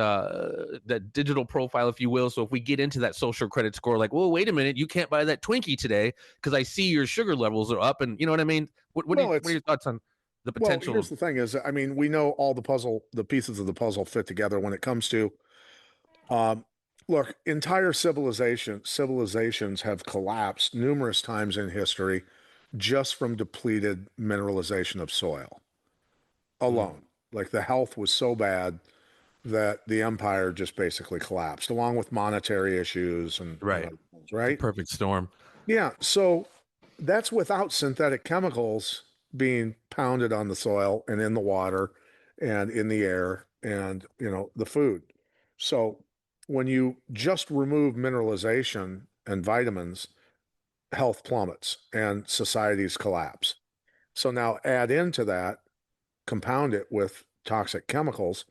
S2: digital profile, if you will. So if we get into that social credit score, like, well, wait a minute, you can't buy that Twinkie today because I see your sugar levels are up, and you know what I mean.
S1: well,
S2: What are your thoughts on the
S1: well,
S2: potential
S1: here's
S2: of
S1: the thing is, I mean, we know all the pieces of the puzzle fit together when it comes to um, look, entire civilizations have collapsed numerous times in history just from depleted mineralization of soil
S2: mm,
S1: alone. Like the health was so bad that the empire just basically collapsed, along with monetary issues and
S2: right?
S1: other things,
S2: It's a
S1: right?
S2: perfect storm.
S1: Yeah. So that's without synthetic chemicals being pounded on the soil and in the water and in the air and, the food. So when you just remove mineralization and vitamins, health plummets and societies collapse. So now add into that, compound it with toxic chemicals,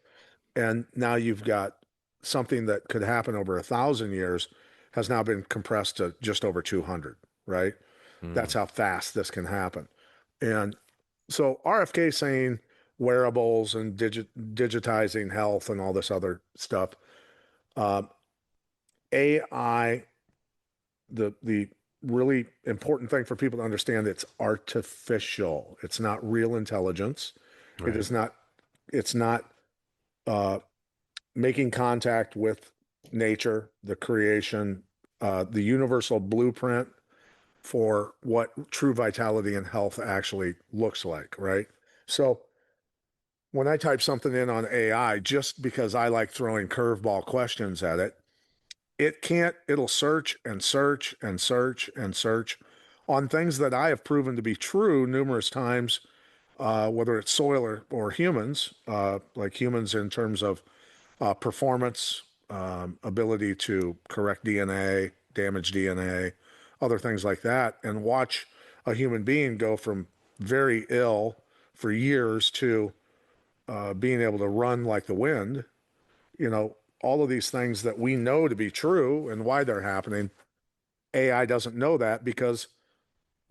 S1: and now you've got something that could happen over 1,000 years has now been compressed to just over 200, right? That's
S2: Mm,
S1: how fast this can happen. And so RFK saying wearables and digitizing health and all this other stuff, um, AI, the really important thing for people to understand, it's artificial. It's not real intelligence. It
S2: right.
S1: is not, it's not uh, making contact with nature, the creation, the universal blueprint for what true vitality and health actually looks like, right? So when I type something in on AI, just because I like throwing curveball questions at it, it'll search and search and search and search on things that I have proven to be true numerous times, whether it's soil or humans, like humans in terms of performance, ability to correct DNA, damage DNA, other things like that, and watch a human being go from very ill for years to being able to run like the wind. You know, all of these things that we know to be true and why they're happening. AI doesn't know that because,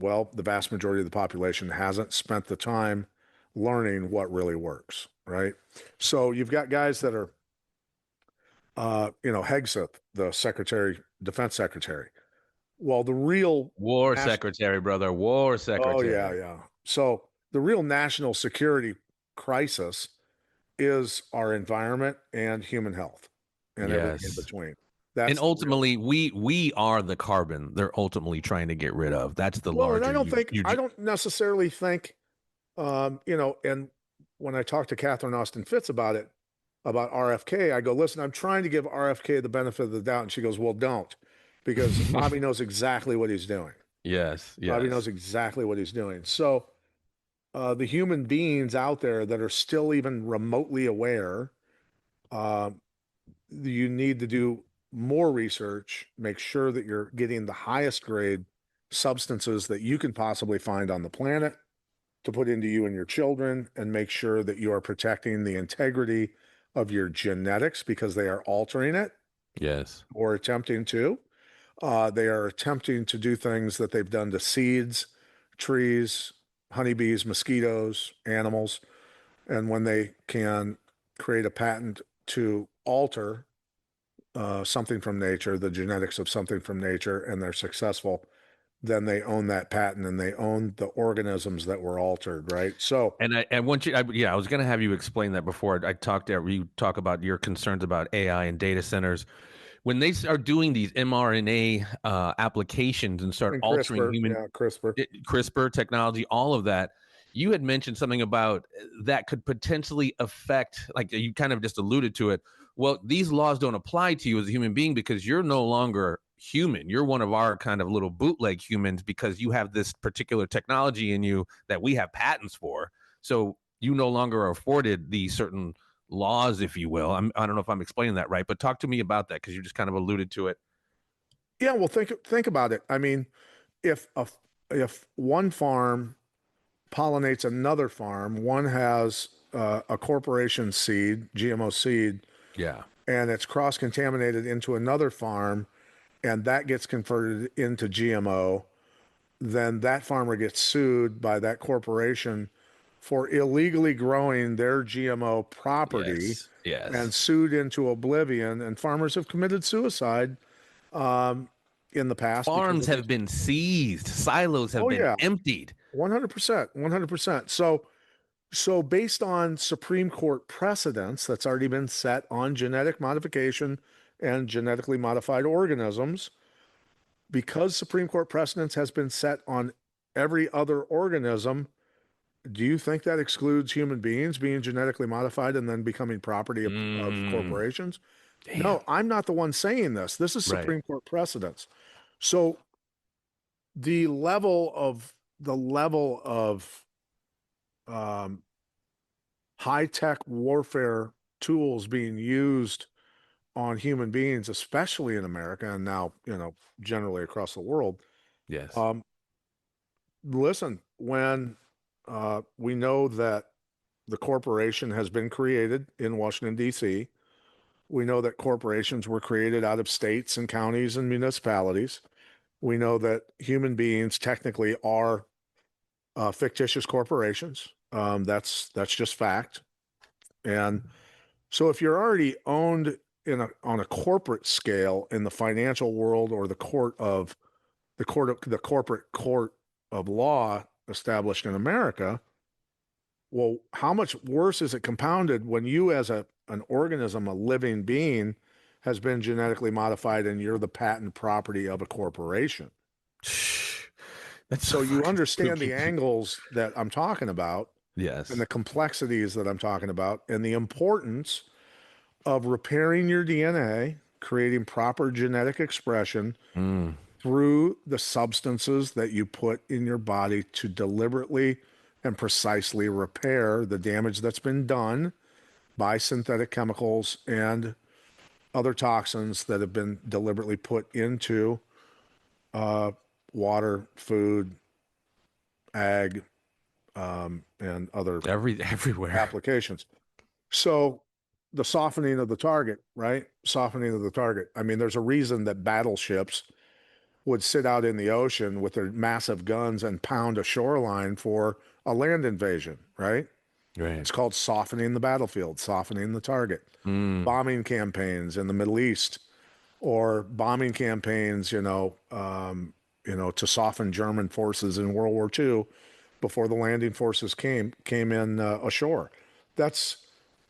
S1: well, the vast majority of the population hasn't spent the time learning what really works, right? So you've got guys that are Hegseth, the defense secretary. Well, the real
S2: War
S1: national,
S2: secretary, brother. War
S1: oh yeah,
S2: secretary.
S1: yeah. So the real national security crisis is our environment and human health and everything in
S2: Yes.
S1: between.
S2: And
S1: That's the real.
S2: ultimately, we are the carbon they're ultimately trying to get rid of. That's the
S1: Well, and
S2: larger
S1: I don't necessarily think, and when I talked to Catherine Austin Fitz about it, about RFK, I go, listen, I'm trying to give RFK the benefit of the doubt. And she goes, well, don't, because Bobby knows exactly what he's doing.
S2: Yes,
S1: Bobby
S2: yes,
S1: knows exactly what he's doing. So the human beings out there that are still even remotely aware, uh, you need to do more research, make sure that you're getting the highest grade substances that you can possibly find on the planet to put into you and your children, and make sure that you are protecting the integrity of your genetics because they are altering it
S2: yes.
S1: or attempting to. They are attempting to do things that they've done to seeds, trees, honeybees, mosquitoes, animals. And when they can create a patent to alter something from nature, the genetics of something from nature, and they're successful, then they own that patent and they own the organisms that were altered, right? So,
S2: And I want you, yeah, I was going to have you explain that before I talked to you talk about your concerns about AI and data centers. When they start doing these mRNA applications and start
S1: and
S2: altering
S1: CRISPR,
S2: human
S1: yeah, CRISPR.
S2: CRISPR technology, all of that, you had mentioned something about that could potentially affect, like you kind of just alluded to it. Well, these laws don't apply to you as a human being because you're no longer human. You're one of our kind of little bootleg humans because you have this particular technology in you that we have patents for. So you no longer are afforded these certain laws, if you will. I don't know if I'm explaining that right, but talk to me about that because you just kind of alluded to it.
S1: Yeah, well, think about it. I mean, if a if one farm pollinates another farm, one has a corporation seed, GMO seed,
S2: Yeah.
S1: and it's cross contaminated into another farm, and that gets converted into GMO, then that farmer gets sued by that corporation for illegally growing their GMO property
S2: Yes.
S1: and
S2: Yes.
S1: sued into oblivion. And farmers have committed suicide um, in the past because
S2: Farms
S1: of these.
S2: have been seized, silos have
S1: Oh
S2: been
S1: yeah,
S2: emptied.
S1: 100%, 100%. So based on Supreme Court precedents that's already been set on genetic modification and genetically modified organisms, because Supreme Court precedents has been set on every other organism, do you think that excludes human beings being genetically modified and then becoming property of
S2: Mm,
S1: corporations?
S2: damn.
S1: No, I'm not the one saying this. This is
S2: Right.
S1: Supreme Court precedents. So the level of um, high tech warfare tools being used on human beings, especially in America and now, generally across the world.
S2: Yes.
S1: Um, Listen, when we know that the corporation has been created in Washington, D.C., we know that corporations were created out of states and counties and municipalities. We know that human beings technically are fictitious corporations. That's just fact. And so if you're already owned on a corporate scale in the financial world or the corporate court of law established in America, well, how much worse is it compounded when you as an organism, a living being, has been genetically modified and you're the patent property of a corporation.
S2: That's so
S1: So you
S2: fucking
S1: understand
S2: spooky.
S1: the angles that I'm talking about and
S2: Yes.
S1: the complexities that I'm talking about and the importance of repairing your DNA, creating proper genetic expression
S2: Mm,
S1: through the substances that you put in your body to deliberately and precisely repair the damage that's been done by synthetic chemicals and other toxins that have been deliberately put into water, food, ag, and other
S2: everywhere.
S1: applications. So the softening of the target, right? Softening of the target. I mean, there's a reason that battleships would sit out in the ocean with their massive guns and pound a shoreline for a land invasion, right?
S2: Right.
S1: It's called softening the battlefield, softening the target.
S2: Mm,
S1: Bombing campaigns in the Middle East or bombing campaigns, to soften German forces in World War II before the landing forces came in ashore. That's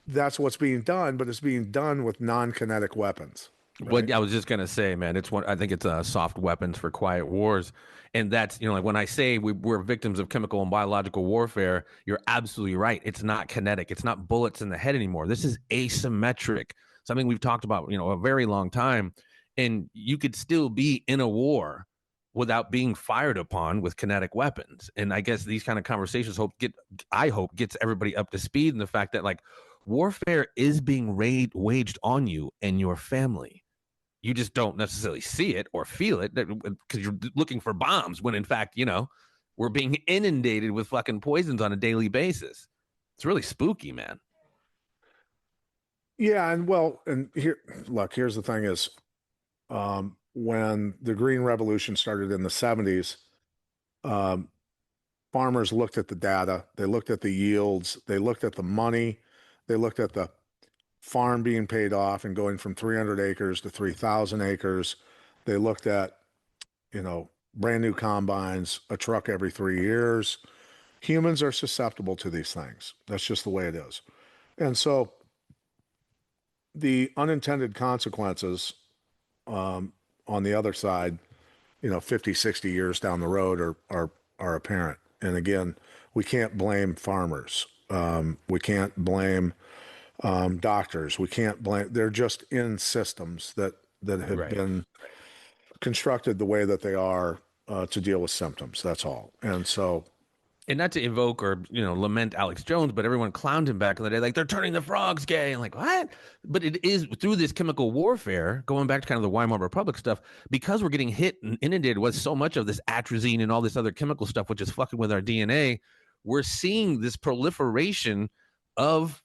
S1: that's what's being done, but it's being done with non-kinetic weapons, right?
S2: what I was just gonna say, man, it's one. I think it's soft weapons for quiet wars, and that's like when I say we're victims of chemical and biological warfare. You're absolutely right. It's not kinetic. It's not bullets in the head anymore. This is asymmetric. Something we've talked about, a very long time, and you could still be in a war without being fired upon with kinetic weapons. And I guess these kind of conversations I hope gets everybody up to speed in the fact that like warfare is being waged on you and your family. You just don't necessarily see it or feel it because you're looking for bombs when in fact, we're being inundated with fucking poisons on a daily basis. It's really spooky, man.
S1: Yeah, and here, look, here's the thing is, when the Green Revolution started in the 70s, um, farmers looked at the data, they looked at the yields, they looked at the money, they looked at the farm being paid off and going from 300 acres to 3,000 acres. They looked at, brand new combines, a truck every 3 years. Humans are susceptible to these things. That's just the way it is. And so the unintended consequences, um, on the other side, 50, 60 years down the road are apparent. And again, we can't blame farmers. We can't blame doctors. We can't blame. They're just in systems that have
S2: Right.
S1: been constructed the way that they are to deal with symptoms. That's all. And so,
S2: And not to evoke or lament Alex Jones, but everyone clowned him back in the day, like they're turning the frogs gay, and like what? But it is through this chemical warfare, going back to kind of the Weimar Republic stuff, because we're getting hit and inundated with so much of this atrazine and all this other chemical stuff, which is fucking with our DNA. We're seeing this proliferation of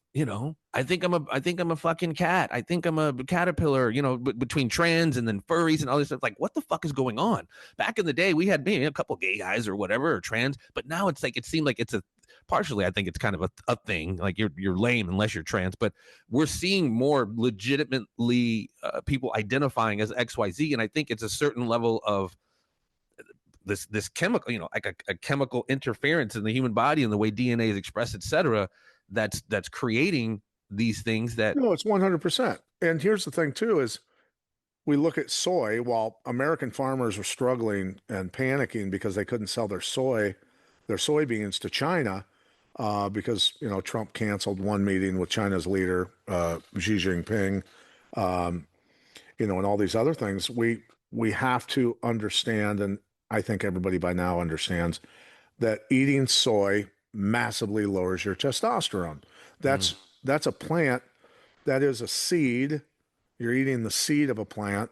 S2: I think I'm a fucking cat. I think I'm a caterpillar. Between trans and then furries and all this stuff. Like, what the fuck is going on? Back in the day, we had maybe a couple gay guys or whatever or trans, but now it's like it seemed like it's a partially. I think it's kind of a thing. Like you're lame unless you're trans, but we're seeing more legitimately people identifying as XYZ, and I think it's a certain level of this chemical, like a chemical interference in the human body and the way DNA is expressed, etc. That's creating these things that.
S1: no, it's 100%. And here's the thing, too, is we look at soy while American farmers were struggling and panicking because they couldn't sell their soybeans to China because, Trump canceled one meeting with China's leader, Xi Jinping, and all these other things. We have to understand, and I think everybody by now understands that eating soy massively lowers your testosterone.
S2: Mm,
S1: That's that's a plant that is a seed. You're eating the seed of a plant.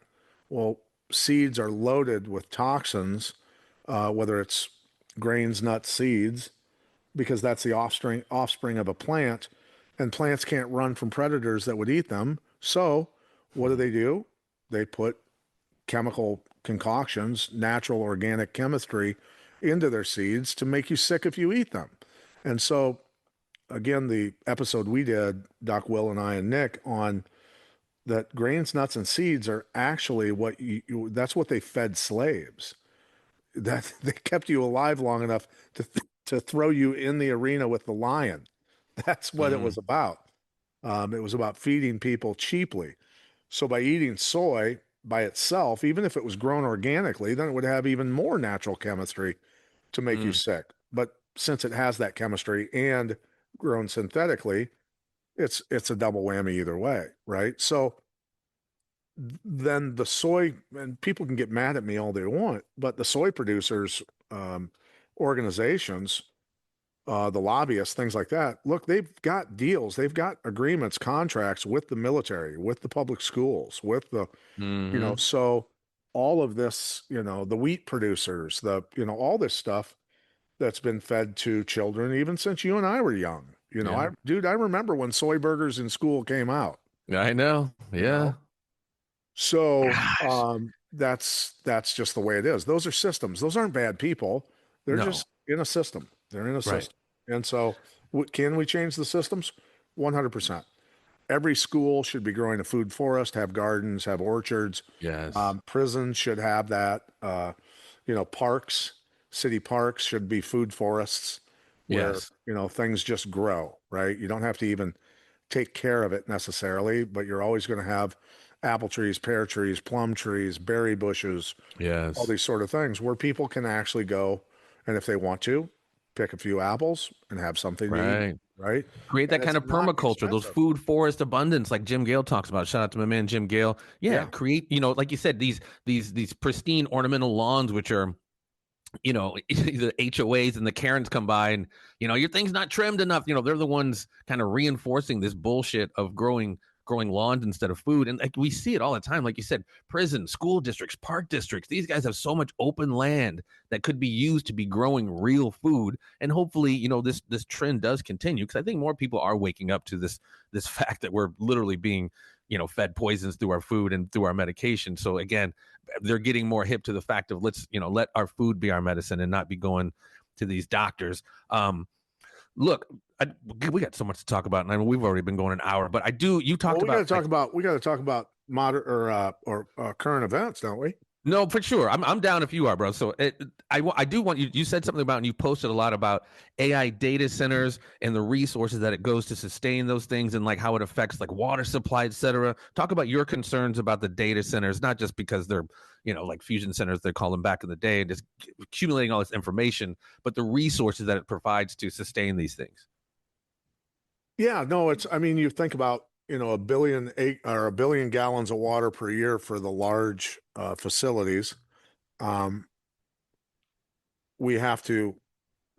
S1: Well, seeds are loaded with toxins, whether it's grains, nuts, seeds, because that's the offspring of a plant, and plants can't run from predators that would eat them. So, what do? They put chemical concoctions, natural organic chemistry into their seeds to make you sick if you eat them. And so, again, the episode we did, Doc Will and I and Nick, on that grains, nuts, and seeds are actually that's what they fed slaves. That they kept you alive long enough to throw you in the arena with the lion. That's what it
S2: mm,
S1: was about. It was about feeding people cheaply. So by eating soy by itself, even if it was grown organically, then it would have even more natural chemistry to make you
S2: Mm,
S1: sick. But since it has that chemistry and grown synthetically, it's a double whammy either way, right? So then the soy, and people can get mad at me all they want, but the soy producers, um, organizations, the lobbyists, things like that, look, they've got deals, they've got agreements, contracts with the military, with the public schools, with the,
S2: hmm.
S1: so all of this, the wheat producers, all this stuff that's been fed to children even since you and I were young.
S2: Yeah.
S1: I remember when soy burgers in school came out,
S2: I know.
S1: you
S2: Yeah.
S1: know. So
S2: Gosh.
S1: that's just the way it is. Those are systems. Those aren't bad people. They're
S2: No.
S1: just in a system. They're in a
S2: Right.
S1: system. And so can we change the systems? 100%. Every school should be growing a food forest, have gardens, have orchards.
S2: Yes.
S1: Prisons should have that. Parks, city parks should be food forests where,
S2: Yes.
S1: things just grow, right? You don't have to even take care of it necessarily, but you're always going to have apple trees, pear trees, plum trees, berry bushes, all
S2: Yes.
S1: these sort of things where people can actually go and if they want to, pick a few apples and have something to eat,
S2: Right.
S1: right?
S2: Create
S1: And
S2: that kind
S1: it's
S2: of
S1: not
S2: permaculture, those
S1: expensive.
S2: food forest abundance, like Jim Gale talks about. Shout out to my man Jim Gale. Yeah,
S1: Yeah.
S2: create, like you said, these pristine ornamental lawns, which are, the HOAs and the Karens come by and, your thing's not trimmed enough. They're the ones kind of reinforcing this bullshit of growing lawns instead of food. And like we see it all the time. Like you said, prison, school districts, park districts, these guys have so much open land that could be used to be growing real food. And hopefully, this trend does continue because I think more people are waking up to this fact that we're literally being, fed poisons through our food and through our medication. So again, they're getting more hip to the fact of let's let our food be our medicine and not be going to these doctors. Look, we got so much to talk about, and I mean, we've already been going an hour. But I do. You
S1: Well,
S2: talked about like
S1: we got to talk about modern or current events, don't we?
S2: no, for sure. I'm down if you are, bro. So I do want you. You said something about, and you posted a lot about AI data centers and the resources that it goes to sustain those things, and like how it affects like water supply, et cetera. Talk about your concerns about the data centers, not just because they're like fusion centers they call them back in the day, and just accumulating all this information, but the resources that it provides to sustain these things.
S1: Yeah, no, I mean, you think about, a billion gallons of water per year for the large facilities. Um, we have to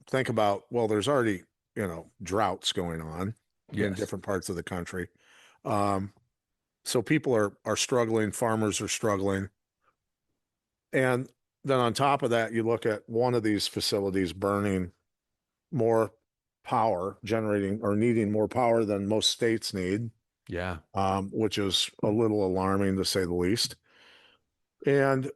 S1: think about, well, there's already, droughts going on in
S2: Yes.
S1: different parts of the country. Um, so people are struggling, farmers are struggling. And then on top of that, you look at one of these facilities burning more power, generating or needing more power than most states need,
S2: Yeah.
S1: which is a little alarming to say the least. And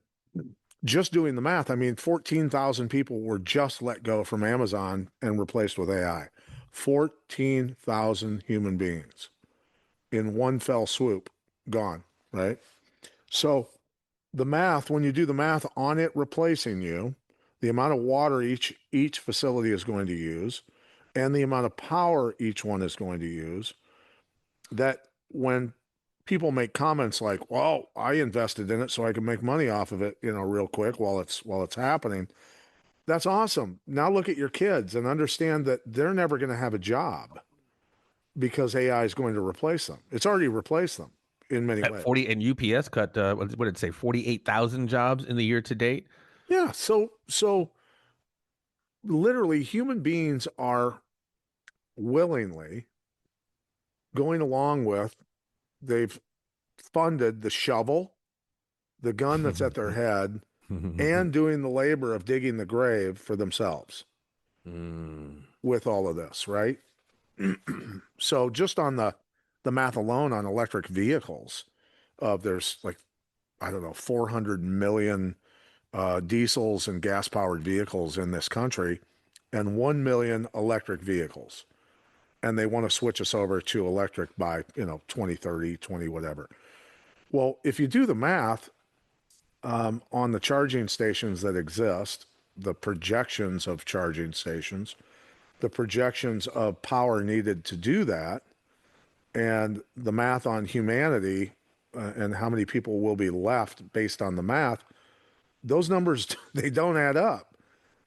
S1: just doing the math, I mean, 14,000 people were just let go from Amazon and replaced with AI. 14,000 human beings in one fell swoop, gone, right? So the math, when you do the math on it replacing you, the amount of water each facility is going to use, and the amount of power each one is going to use, that when people make comments like, "Well, I invested in it so I can make money off of it, real quick while it's happening." That's awesome. Now look at your kids and understand that they're never going to have a job because AI is going to replace them. It's already replaced them in many
S2: At
S1: ways.
S2: 40 and UPS cut what did it say 48,000 jobs in the year to date.
S1: Yeah, so literally human beings are willingly going along with, they've funded the shovel, the gun that's at their head, and doing the labor of digging the grave for themselves
S2: Mm,
S1: with all of this, right? So just on the math alone on electric vehicles, there's like, I don't know, 400 million diesels and gas powered vehicles in this country and 1 million electric vehicles. And they want to switch us over to electric by, 2030, 20, whatever. Well, if you do the math on the charging stations that exist, the projections of charging stations, the projections of power needed to do that, and the math on humanity and how many people will be left based on the math, those numbers they don't add up.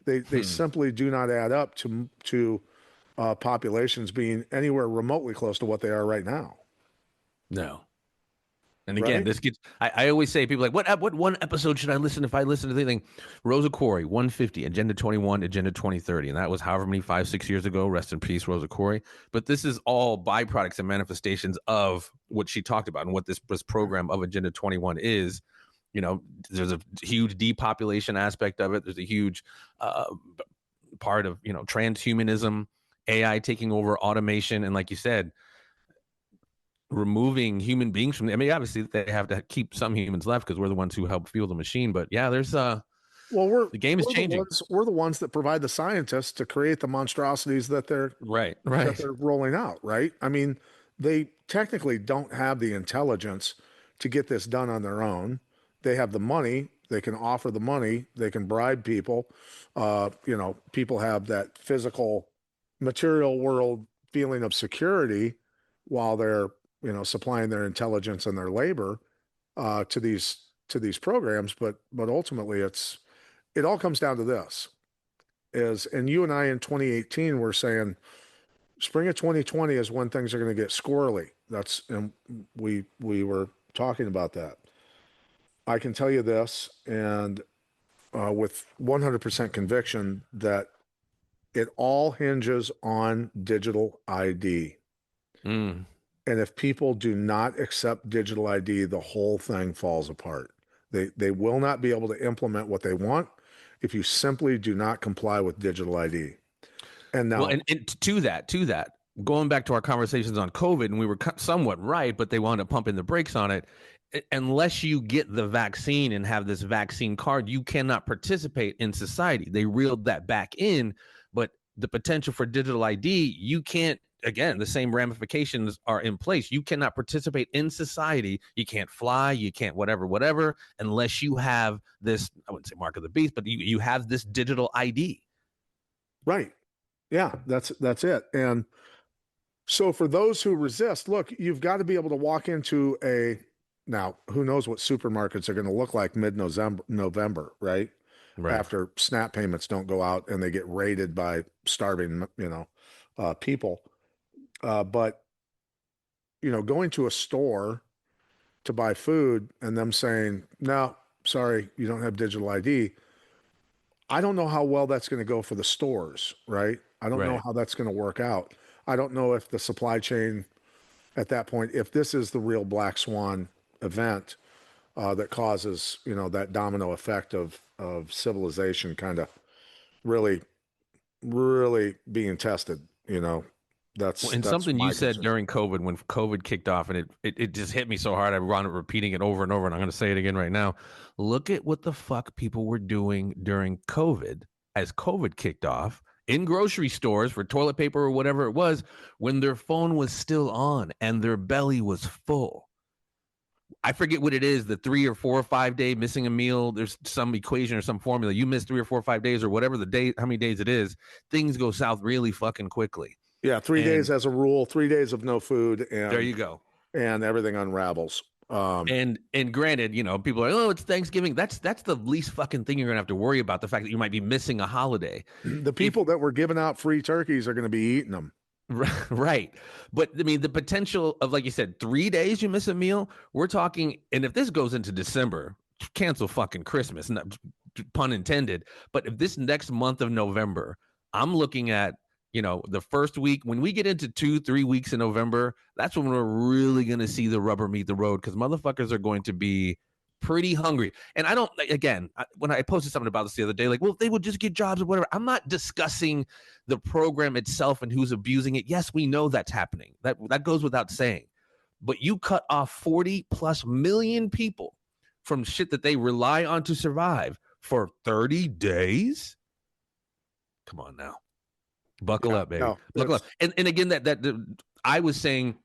S1: They
S2: Hmm.
S1: simply do not add up to populations being anywhere remotely close to what they are right now.
S2: No. And again,
S1: Right?
S2: this gets. I always say people are like, what one episode should I listen if I listen to anything? Rosa Corey, 150, Agenda 21, Agenda 2030, and that was however many 5 6 years ago. Rest in peace, Rosa Corey. But this is all byproducts and manifestations of what she talked about and what this program of Agenda 21 is. You know, there's a huge depopulation aspect of it. There's a huge part of transhumanism, AI taking over automation, and like you said, removing human beings from. I mean, obviously they have to keep some humans left because we're the ones who help fuel the machine. But yeah, there's
S1: Well,
S2: the game is changing.
S1: we're the ones that provide the scientists to create the monstrosities
S2: Right,
S1: that
S2: right.
S1: they're rolling out, right? I mean, they technically don't have the intelligence to get this done on their own. They have the money, they can offer the money, they can bribe people. People have that physical, material world feeling of security while they're, supplying their intelligence and their labor to these programs. But ultimately, it all comes down to this: is and you and I in 2018 were saying spring of 2020 is when things are going to get squirrely. And we were talking about that. I can tell you this, and with 100% conviction, that it all hinges on digital ID.
S2: Mm.
S1: And if people do not accept digital ID, the whole thing falls apart. They will not be able to implement what they want if you simply do not comply with digital ID. And
S2: Well,
S1: now,
S2: and to that, going back to our conversations on COVID, and we were somewhat right, but they wound up pumping the brakes on it. Unless you get the vaccine and have this vaccine card, you cannot participate in society. They reeled that back in, but the potential for digital ID, you can't. Again, the same ramifications are in place. You cannot participate in society. You can't fly. You can't whatever, unless you have this. I wouldn't say mark of the beast, but you have this digital ID.
S1: right. Yeah, that's it. And so for those who resist, look, you've got to be able to walk into a now, who knows what supermarkets are going to look like November, right?
S2: Right.
S1: After SNAP payments don't go out and they get raided by starving, people. But going to a store to buy food and them saying, "No, sorry, you don't have digital ID." I don't know how well that's going to go for the stores, right? I don't know
S2: Right.
S1: how that's going to work out. I don't know if the supply chain at that point, if this is the real black swan event that causes, that domino effect of civilization kind of really, really being tested,
S2: Well,
S1: that's
S2: and
S1: that's
S2: something you
S1: my
S2: said
S1: concern.
S2: during COVID, when COVID kicked off, and it just hit me so hard, I wound up repeating it over and over, and I'm going to say it again right now. Look at what the fuck people were doing during COVID as COVID kicked off in grocery stores for toilet paper or whatever it was when their phone was still on and their belly was full. I forget what it is, the 3 or 4 or 5 day missing a meal. There's some equation or some formula. You miss 3 or 4 or 5 days or whatever the day, how many days it is, things go south really fucking quickly.
S1: Yeah, 3 days
S2: And
S1: as a rule, 3 days of no food,
S2: there
S1: and
S2: you go.
S1: and everything unravels.
S2: And granted, people are like, oh, it's Thanksgiving. That's the least fucking thing you're gonna have to worry about. The fact that you might be missing a holiday.
S1: The
S2: If
S1: people that were giving out free turkeys are going to be eating them.
S2: right. But I mean the potential of, like you said, 3 days you miss a meal, we're talking, and if this goes into December, cancel fucking Christmas, not, pun intended. But if this next month of November, I'm looking at, the first week, when we get into 2 3 weeks in November, that's when we're really going to see the rubber meet the road, because motherfuckers are going to be pretty hungry. And I don't, again, when I posted something about this the other day, like, well, if they would just get jobs or whatever, I'm not discussing the program itself and who's abusing it. Yes, we know that's happening. That goes without saying. But you cut off 40 plus million people from shit that they rely on to survive for 30 days. Come on now. Buckle
S1: Yeah,
S2: up, baby.
S1: no,
S2: Buckle up.
S1: that's
S2: And again, that I was saying,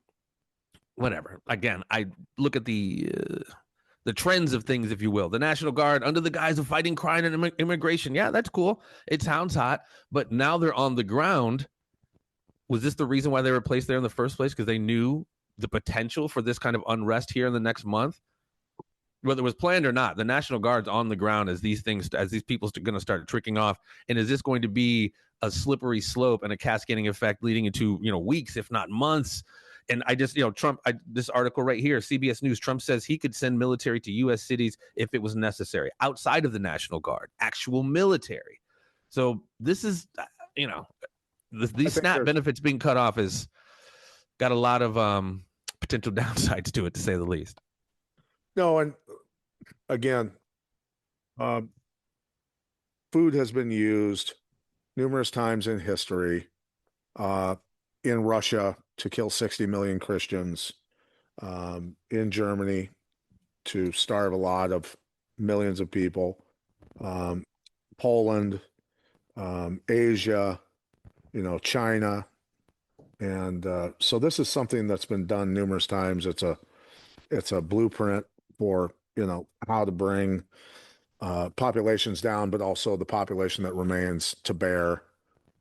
S2: whatever. Again, I look at the trends of things, if you will. The National Guard under the guise of fighting crime and immigration. Yeah, that's cool. It sounds hot, but now they're on the ground. Was this the reason why they were placed there in the first place? Because they knew the potential for this kind of unrest here in the next month, whether it was planned or not, the National Guard's on the ground as these people are going to start tricking off. And is this going to be a slippery slope and a cascading effect leading into, weeks, if not months? And I just, Trump, this article right here, CBS News, Trump says he could send military to U.S. cities if it was necessary, outside of the National Guard, actual military. So this is, these SNAP benefits being cut off has got a lot of potential downsides to it, to say the least.
S1: No, and again, food has been used numerous times in history in Russia to kill 60 million Christians, in Germany to starve a lot of millions of people, Poland, Asia, China. And so this is something that's been done numerous times. It's a blueprint for, how to bring populations down, but also the population that remains to bear,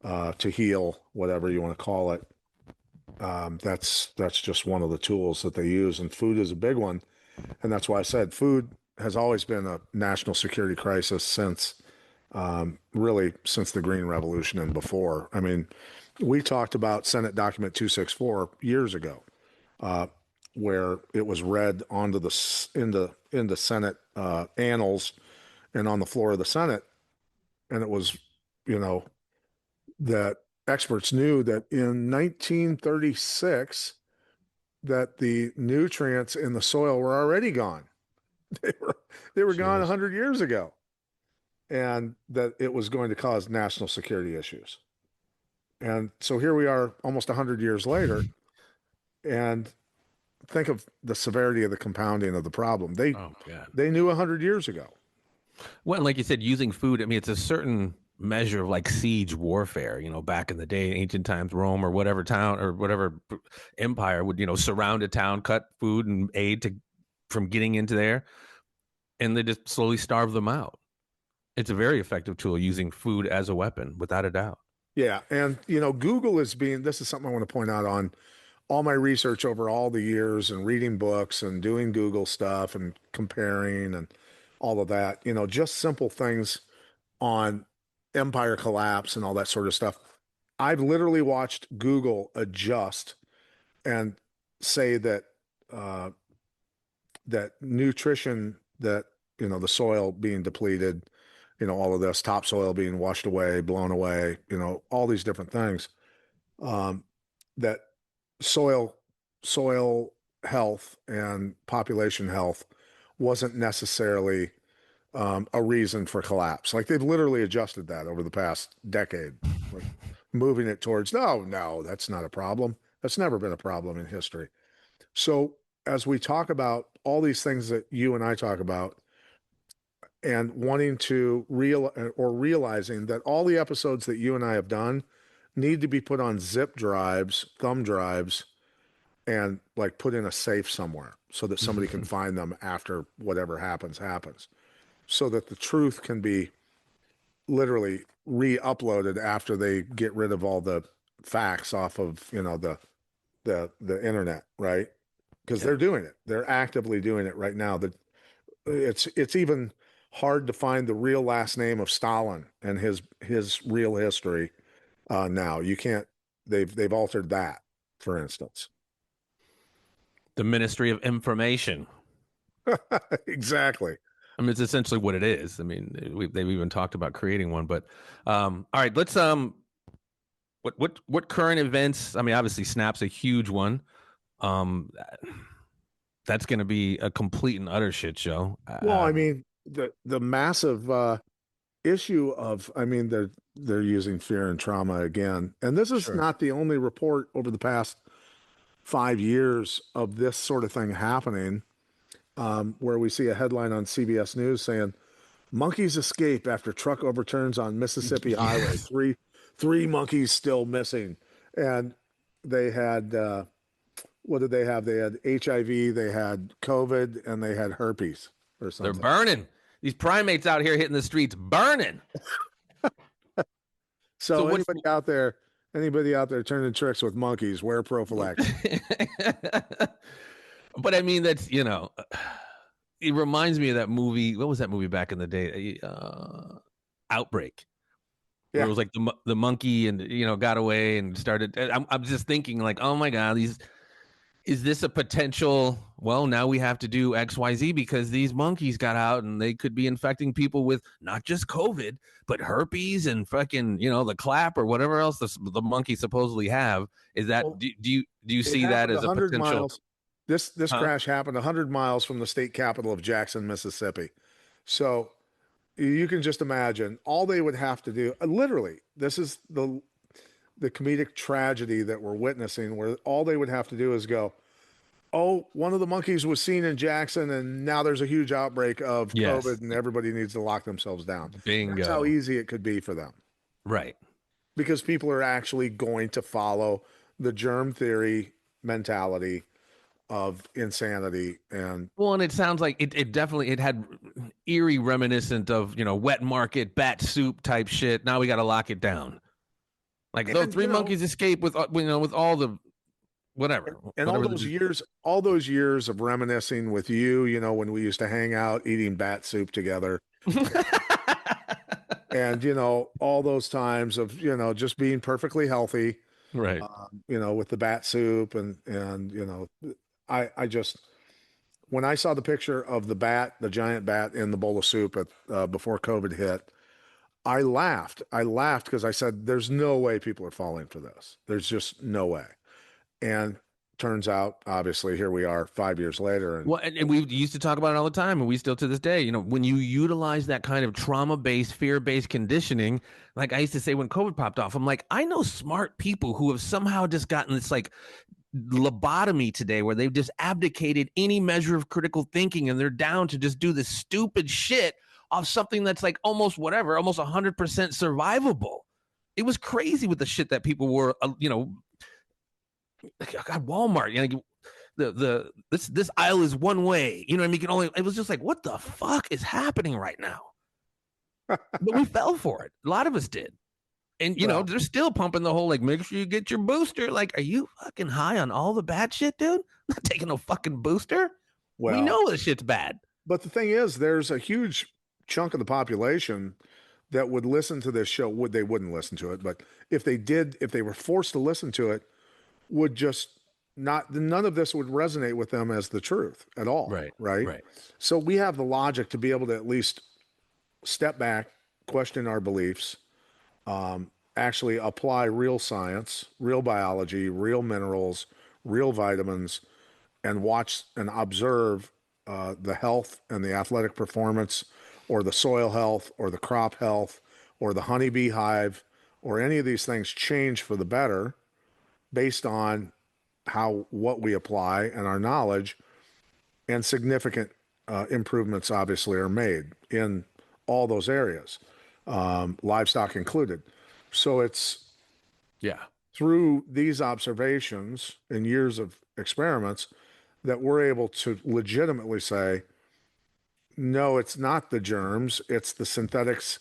S1: to heal, whatever you want to call it. That's just one of the tools that they use, and food is a big one. And that's why I said food has always been a national security crisis since really since the Green Revolution and before. I mean, we talked about Senate Document 264 years ago, where it was read onto in the Senate annals and on the floor of the Senate, and it was, that experts knew that in 1936 that the nutrients in the soil were already gone. They were gone 100 years ago, and that it was going to cause national security issues. And so here we are almost 100 years later, and think of the severity of the compounding of the problem. They knew 100 years ago.
S2: Well, like you said, using food, I mean, it's a certain measure of like siege warfare, back in the day, ancient times, Rome or whatever town or whatever empire would, surround a town, cut food and aid from getting into there, and they just slowly starve them out. It's a very effective tool, using food as a weapon, without a doubt.
S1: Yeah. And, Google this is something I want to point out on all my research over all the years and reading books and doing Google stuff and comparing and all of that, just simple things on empire collapse and all that sort of stuff. I've literally watched Google adjust and say that that nutrition, that the soil being depleted, all of this topsoil being washed away, blown away, all these different things, that soil health and population health wasn't necessarily a reason for collapse. Like they've literally adjusted that over the past decade, like moving it towards, no, that's not a problem. That's never been a problem in history. So as we talk about all these things that you and I talk about, and wanting to realizing that all the episodes that you and I have done need to be put on zip drives, thumb drives, and like put in a safe somewhere so that somebody can find them after whatever happens, so that the truth can be literally re-uploaded after they get rid of all the facts off of, the internet, right? Because they're doing it. They're actively doing it right now. That it's even hard to find the real last name of Stalin and his real history now. You can't. They've altered that, for instance.
S2: The Ministry of Information.
S1: Exactly.
S2: I mean, it's essentially what it is. I mean, they've even talked about creating one. But all right, let's what current events? I mean, obviously, Snap's a huge one. That's going to be a complete and utter shit show.
S1: Well, I mean, the massive issue of, I mean, they're using fear and trauma again, and this is not the only report over the past 5 years of this sort of thing happening, where we see a headline on CBS News saying monkeys escape after truck overturns on Mississippi highway. Three monkeys still missing, and they had what did they have? They had HIV, they had COVID, and they had herpes or something.
S2: They're burning. These primates out here hitting the streets, burning.
S1: So anybody out there, Anybody out there turning tricks with monkeys, wear prophylactic.
S2: But I mean, that's, it reminds me of that movie. What was that movie back in the day? Outbreak, where it
S1: Yeah.
S2: was like the monkey and got away and started. I'm just thinking like, oh my god, these is this a potential? Well, now we have to do XYZ because these monkeys got out and they could be infecting people with not just COVID, but herpes and fucking, the clap or whatever else the monkeys supposedly have. Is that,
S1: Well,
S2: do you
S1: it
S2: see that
S1: happened
S2: as a
S1: 100
S2: potential?
S1: miles. This
S2: Huh?
S1: crash happened 100 miles from the state capital of Jackson, Mississippi. So you can just imagine all they would have to do. Literally, this is the comedic tragedy that we're witnessing, where all they would have to do is go, "Oh, one of the monkeys was seen in Jackson, and now there's a huge outbreak of COVID,
S2: Yes.
S1: and everybody needs to lock themselves down." That's how
S2: Bingo.
S1: easy it could be for them,
S2: Right.
S1: because people are actually going to follow the germ theory mentality of insanity. And
S2: Well, and it sounds like it definitely it had eerie reminiscent of, wet market, bat soup type shit. Now we got to lock it down. Like those
S1: and
S2: three monkeys escape with, with all the whatever,
S1: and
S2: whatever the
S1: all those years of reminiscing with you, when we used to hang out eating bat soup together, and all those times of just being perfectly healthy,
S2: right.
S1: with the bat soup, and I just, when I saw the picture of the giant bat in the bowl of soup before COVID hit, I laughed. I laughed because I said, "There's no way people are falling for this. There's just no way." And turns out, obviously, here we are 5 years later, and
S2: Well, and we used to talk about it all the time, and we still to this day. When you utilize that kind of trauma-based, fear-based conditioning, like I used to say when COVID popped off, I'm like, I know smart people who have somehow just gotten this like lobotomy today where they've just abdicated any measure of critical thinking and they're down to just do this stupid shit off something that's like almost whatever, almost 100% survivable. It was crazy with the shit that people were, God, Walmart, this aisle is one way. You know what I mean? It was just like, what the fuck is happening right now? But we fell for it. A lot of us did. And
S1: well,
S2: they're still pumping the whole like, make sure you get your booster. Like, are you fucking high on all the bad shit, dude? I'm not taking no fucking booster. We
S1: well,
S2: know this shit's bad.
S1: but the thing is, there's a huge chunk of the population that would listen to this show. They wouldn't listen to it, but if they did, if they were forced to listen to it, would just not, none of this would resonate with them as the truth at all,
S2: Right.
S1: right?
S2: Right.
S1: So we have the logic to be able to at least step back, question our beliefs, actually apply real science, real biology, real minerals, real vitamins, and watch and observe the health and the athletic performance, or the soil health, or the crop health, or the honeybee hive, or any of these things change for the better based on how what we apply and our knowledge, and significant improvements obviously are made in all those areas, livestock included. So it's
S2: Yeah.
S1: through these observations and years of experiments that we're able to legitimately say, no, it's not the germs, it's the synthetics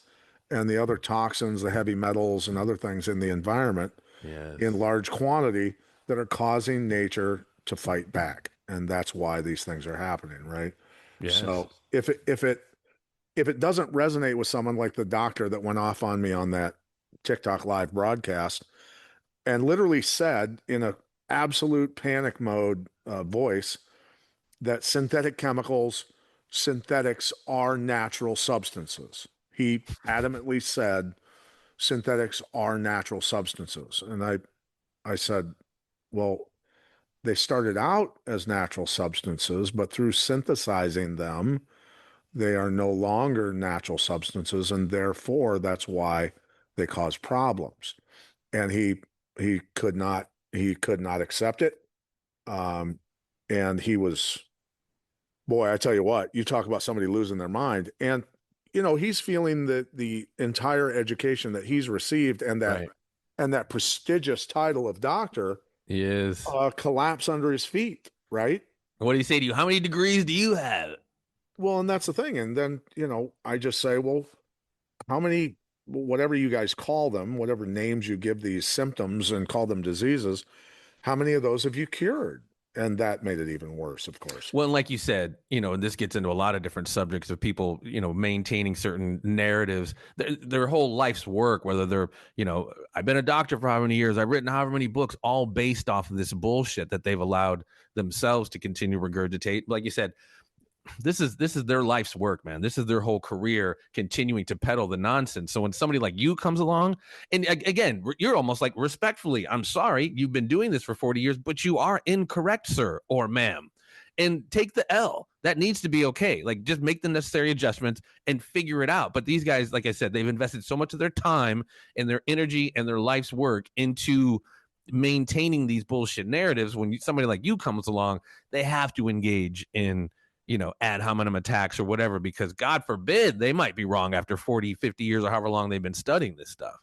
S1: and the other toxins, the heavy metals and other things in the environment in
S2: Yes.
S1: large quantity that are causing nature to fight back. And that's why these things are happening, right?
S2: Yes.
S1: So if it doesn't resonate with someone like the doctor that went off on me on that TikTok live broadcast and literally said in a absolute panic mode voice that synthetics are natural substances. He adamantly said synthetics are natural substances. And I said, well, they started out as natural substances, but through synthesizing them, they are no longer natural substances, and therefore that's why they cause problems. And he could not accept it. Um, and he was, boy, I tell you what, you talk about somebody losing their mind. And he's feeling that the entire education that he's received,
S2: Right.
S1: and that prestigious title of doctor
S2: Yes.
S1: collapse under his feet, right?
S2: What do you say to you? How many degrees do you have?
S1: Well, and that's the thing. And then, I just say, well, how many whatever you guys call them, whatever names you give these symptoms and call them diseases, how many of those have you cured? And that made it even worse, of course.
S2: Well, and like you said, and this gets into a lot of different subjects of people, maintaining certain narratives, their whole life's work, whether they're, I've been a doctor for how many years, I've written however many books, all based off of this bullshit that they've allowed themselves to continue regurgitate. Like you said, this is their life's work, man. This is their whole career, continuing to peddle the nonsense. So when somebody like you comes along, and again, you're almost like, respectfully, I'm sorry, you've been doing this for 40 years, but you are incorrect, sir or ma'am, and take the L. That needs to be okay. Like, just make the necessary adjustments and figure it out. But these guys, like I said, they've invested so much of their time and their energy and their life's work into maintaining these bullshit narratives. When somebody like you comes along, they have to engage in ad hominem attacks or whatever, because God forbid they might be wrong after 40, 50 years or however long they've been studying this stuff.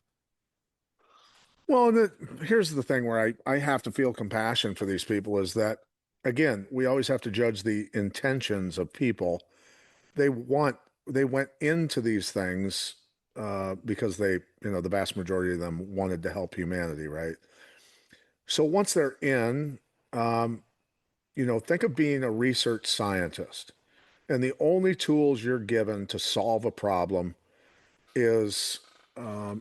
S1: Well, here's the thing where I have to feel compassion for these people is that, again, we always have to judge the intentions of people. They went into these things because the vast majority of them wanted to help humanity, right? So once they're in, um, think of being a research scientist, and the only tools you're given to solve a problem is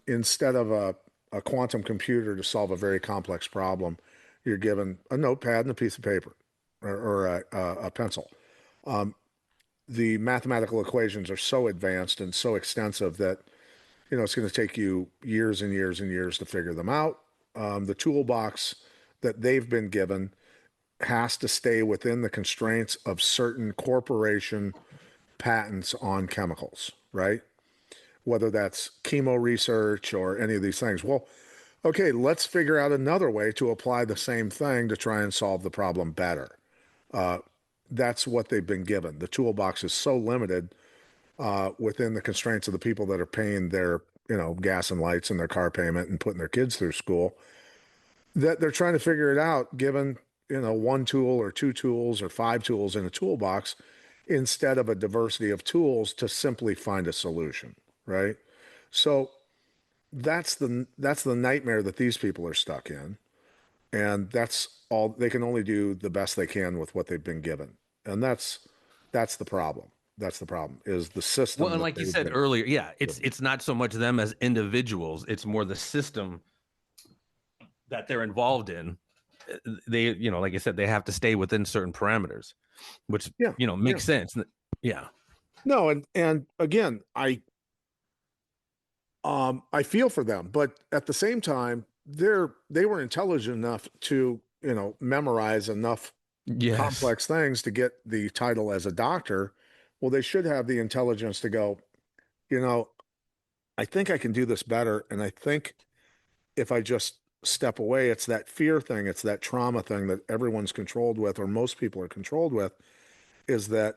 S1: instead of a quantum computer to solve a very complex problem, you're given a notepad and a piece of paper or a pencil. Um, the mathematical equations are so advanced and so extensive that it's going to take you years and years and years to figure them out. The toolbox that they've been given has to stay within the constraints of certain corporation patents on chemicals, right? Whether that's chemo research or any of these things. Well, okay, let's figure out another way to apply the same thing to try and solve the problem better. Uh, that's what they've been given. The toolbox is so limited within the constraints of the people that are paying their, gas and lights and their car payment and putting their kids through school, that they're trying to figure it out given, one tool or two tools or five tools in a toolbox instead of a diversity of tools to simply find a solution, right? So that's the nightmare that these people are stuck in, and that's all they can only do the best they can with what they've been given, and that's the problem. That's the problem is the
S2: Well,
S1: system
S2: and
S1: that
S2: like you
S1: they've
S2: said
S1: been
S2: earlier, yeah, it's
S1: given.
S2: it's not so much them as individuals, it's more the system that they're involved in. They, like I said, they have to stay within certain parameters, which,
S1: Yeah, yeah.
S2: makes sense. Yeah.
S1: No, and again, I feel for them, but at the same time, they were intelligent enough to memorize enough
S2: Yes.
S1: complex things to get the title as a doctor. Well, they should have the intelligence to go, you know, I think I can do this better. And I think if I just step away, it's that fear thing, it's that trauma thing that everyone's controlled with, or most people are controlled with, is that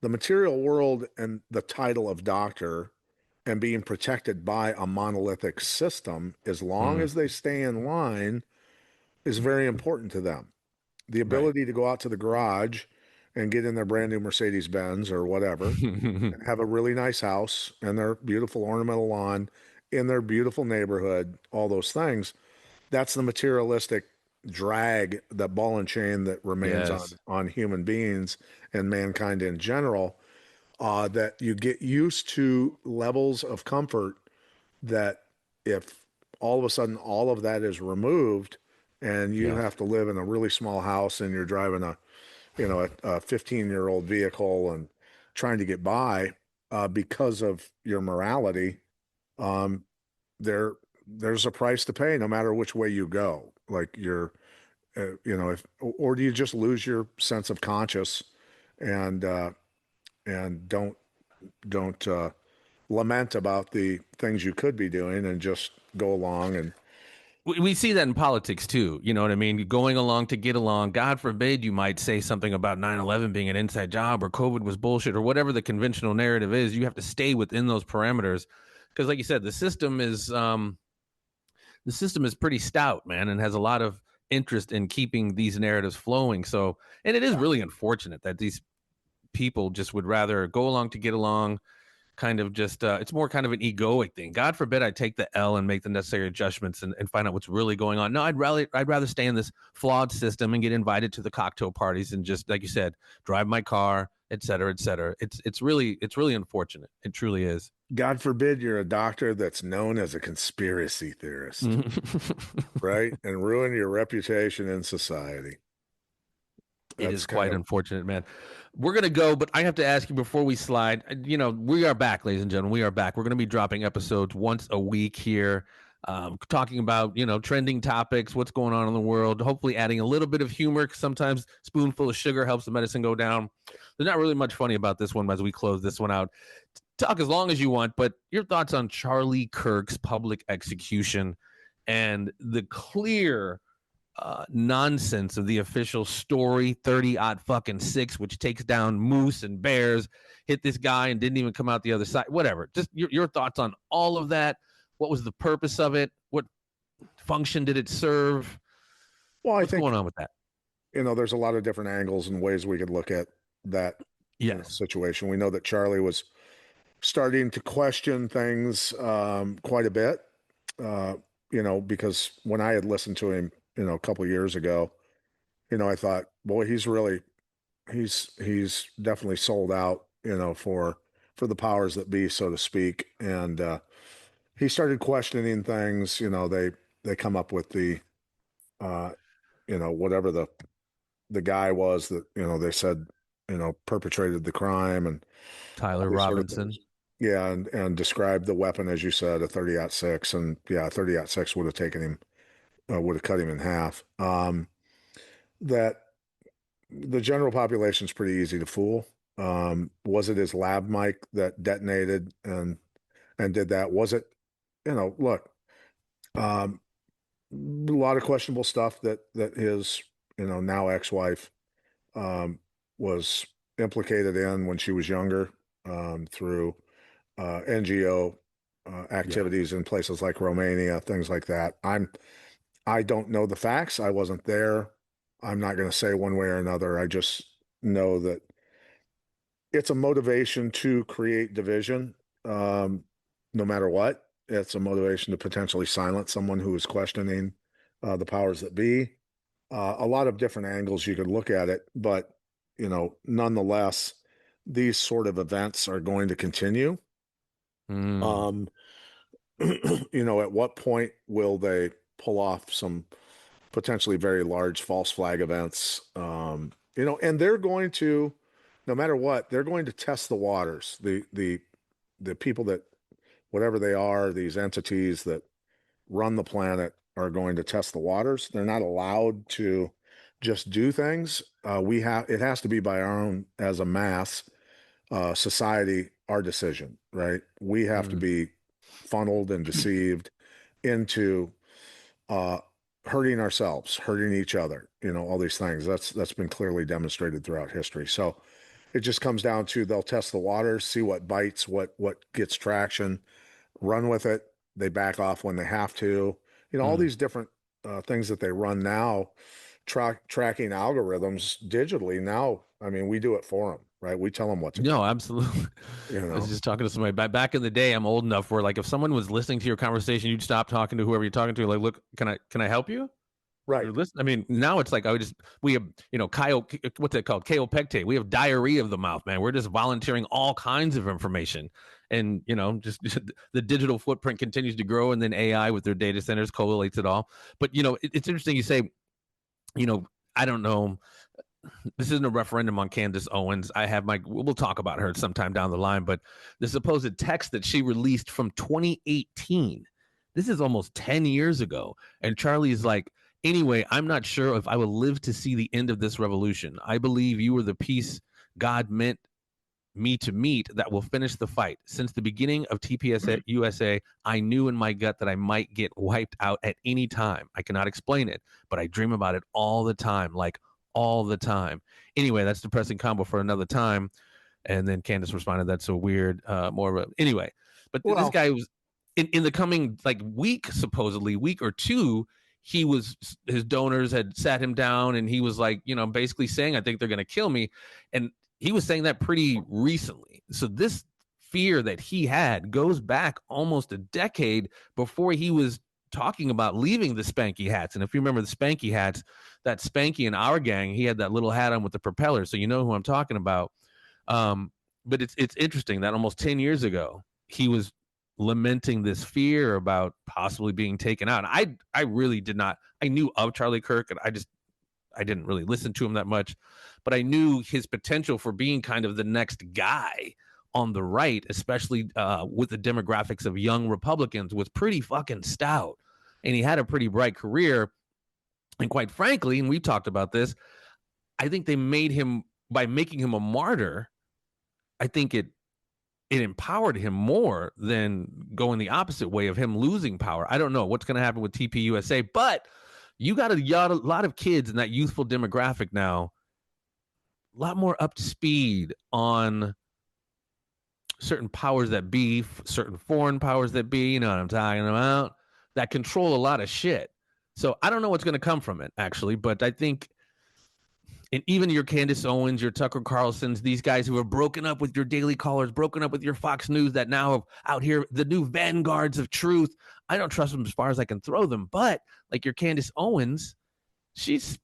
S1: the material world and the title of doctor and being protected by a monolithic system, as long
S2: Mm,
S1: as they stay in line, is very important to them. The
S2: right.
S1: ability to go out to the garage and get in their brand new Mercedes Benz or whatever, and have a really nice house and their beautiful ornamental lawn in their beautiful neighborhood, all those things. That's the materialistic drag, that ball and chain that remains
S2: Yes.
S1: on human beings and mankind in general. That you get used to levels of comfort that if all of a sudden all of that is removed and you
S2: Yeah.
S1: have to live in a really small house and you're driving a 15-year-old vehicle and trying to get by because of your morality, um, there's a price to pay no matter which way you go. Like if or do you just lose your sense of conscience and don't lament about the things you could be doing and just go along and
S2: We see that in politics too. You know what I mean? Going along to get along. God forbid you might say something about 9/11 being an inside job or COVID was bullshit or whatever the conventional narrative is. You have to stay within those parameters because, like you said, the system is pretty stout, man, and has a lot of interest in keeping these narratives flowing. So, and it is really unfortunate that these people just would rather go along to get along, kind of just it's more kind of an egoic thing. God forbid I take the L and make the necessary adjustments and find out what's really going on. No, I'd rather stay in this flawed system and get invited to the cocktail parties and just, like you said, drive my car, et cetera, et cetera. It's really unfortunate. It truly is.
S1: God forbid you're a doctor that's known as a conspiracy theorist, right? And ruin your reputation in society.
S2: It
S1: That's
S2: is
S1: kind
S2: quite
S1: of,
S2: unfortunate, man. We're going to go, but I have to ask you before we slide. We are back, ladies and gentlemen. We are back. We're going to be dropping episodes once a week here, talking about, trending topics, what's going on in the world, hopefully adding a little bit of humor. 'Cause sometimes a spoonful of sugar helps the medicine go down. There's not really much funny about this one as we close this one out. Talk as long as you want, but your thoughts on Charlie Kirk's public execution and the clear nonsense of the official story 30-6, which takes down moose and bears, hit this guy and didn't even come out the other side. Whatever. Just your thoughts on all of that. What was the purpose of it? What function did it serve?
S1: well, I
S2: What's
S1: think,
S2: going on with that?
S1: there's a lot of different angles and ways we could look at that
S2: Yes.
S1: situation. We know that Charlie was starting to question things quite a bit, because when I had listened to him, a couple of years ago, I thought, boy, he's definitely sold out, for the powers that be, so to speak. And he started questioning things. They come up with the, uh, whatever the guy was that they said perpetrated the crime and all
S2: Tyler
S1: these sort of things.
S2: Robinson.
S1: Yeah, and described the weapon as you said, a 30-06, and yeah, 30-06 would have taken him, would have cut him in half. That the general population is pretty easy to fool. Was it his lab mic that detonated and did that? Was it, look, um, a lot of questionable stuff that his, now ex-wife, um, was implicated in when she was younger, through NGO
S2: Yeah.
S1: activities in places like Romania, things like that. I don't know the facts. I wasn't there. I'm not going to say one way or another. I just know that it's a motivation to create division, no matter what. It's a motivation to potentially silence someone who is questioning the powers that be. A lot of different angles you could look at it, but nonetheless, these sort of events are going to continue.
S2: Mm.
S1: Um, at what point will they pull off some potentially very large false flag events? And they're going to, no matter what, they're going to test the waters. The people that, whatever they are, these entities that run the planet are going to test the waters. They're not allowed to just do things. It has to be by our own, as a mass society, our decision, right? We have to
S2: Mm.
S1: be funneled and deceived into uh, hurting ourselves, hurting each other, all these things. That's been clearly demonstrated throughout history. So it just comes down to they'll test the waters, see what bites, what gets traction, run with it. They back off when they have to. All
S2: Mm.
S1: these different things that they run now, tracking algorithms digitally. Now, I mean, we do it for them, right? We tell them what to do.
S2: No, absolutely.
S1: You
S2: I was
S1: know,
S2: just talking to somebody back in the day. I'm old enough where, like, if someone was listening to your conversation, you'd stop talking to whoever you're talking to. Like, look, can I help you? Or
S1: right?
S2: listen. I mean, now it's like we have, what's that called? Kaopectate. We have diarrhea of the mouth, man. We're just volunteering all kinds of information, and just the digital footprint continues to grow, and then AI with their data centers correlates it all. But it's interesting you say, you know, I don't know, this isn't a referendum on Candace Owens. We'll talk about her sometime down the line, but the supposed text that she released from 2018, this is almost 10 years ago. And Charlie's like, anyway, I'm not sure if I will live to see the end of this revolution. I believe you are the peace God meant me to meet that will finish the fight. Since the beginning of TPS USA, I knew in my gut that I might get wiped out at any time. I cannot explain it, but I dream about it all the time, like all the time. Anyway, that's depressing combo for another time. And then Candace responded, "That's so weird." More of a anyway, but this
S1: Well,
S2: guy was in the coming like week, supposedly week or two. His donors had sat him down, and he was like, basically saying, "I think they're going to kill me," and he was saying that pretty recently. So this fear that he had goes back almost a decade before he was talking about leaving the Spanky hats. And if you remember the Spanky hats, that Spanky in our gang, he had that little hat on with the propeller. So you know who I'm talking about. But it's interesting that almost 10 years ago, he was lamenting this fear about possibly being taken out. And I really did not. I knew of Charlie Kirk, and I didn't really listen to him that much, but I knew his potential for being kind of the next guy on the right, especially with the demographics of young Republicans, was pretty fucking stout. And he had a pretty bright career. And quite frankly, and we talked about this, I think they made him, by making him a martyr, I think it empowered him more than going the opposite way of him losing power. I don't know what's going to happen with TPUSA, but you got a lot of kids in that youthful demographic now, a lot more up to speed on certain powers that be, certain foreign powers that be, you know what I'm talking about, that control a lot of shit. So I don't know what's going to come from it, actually, but I think, and even your Candace Owens, your Tucker Carlsons, these guys who have broken up with your Daily Callers, broken up with your Fox News, that now have out here, the new vanguards of truth. I don't trust them as far as I can throw them, but like your Candace Owens, she's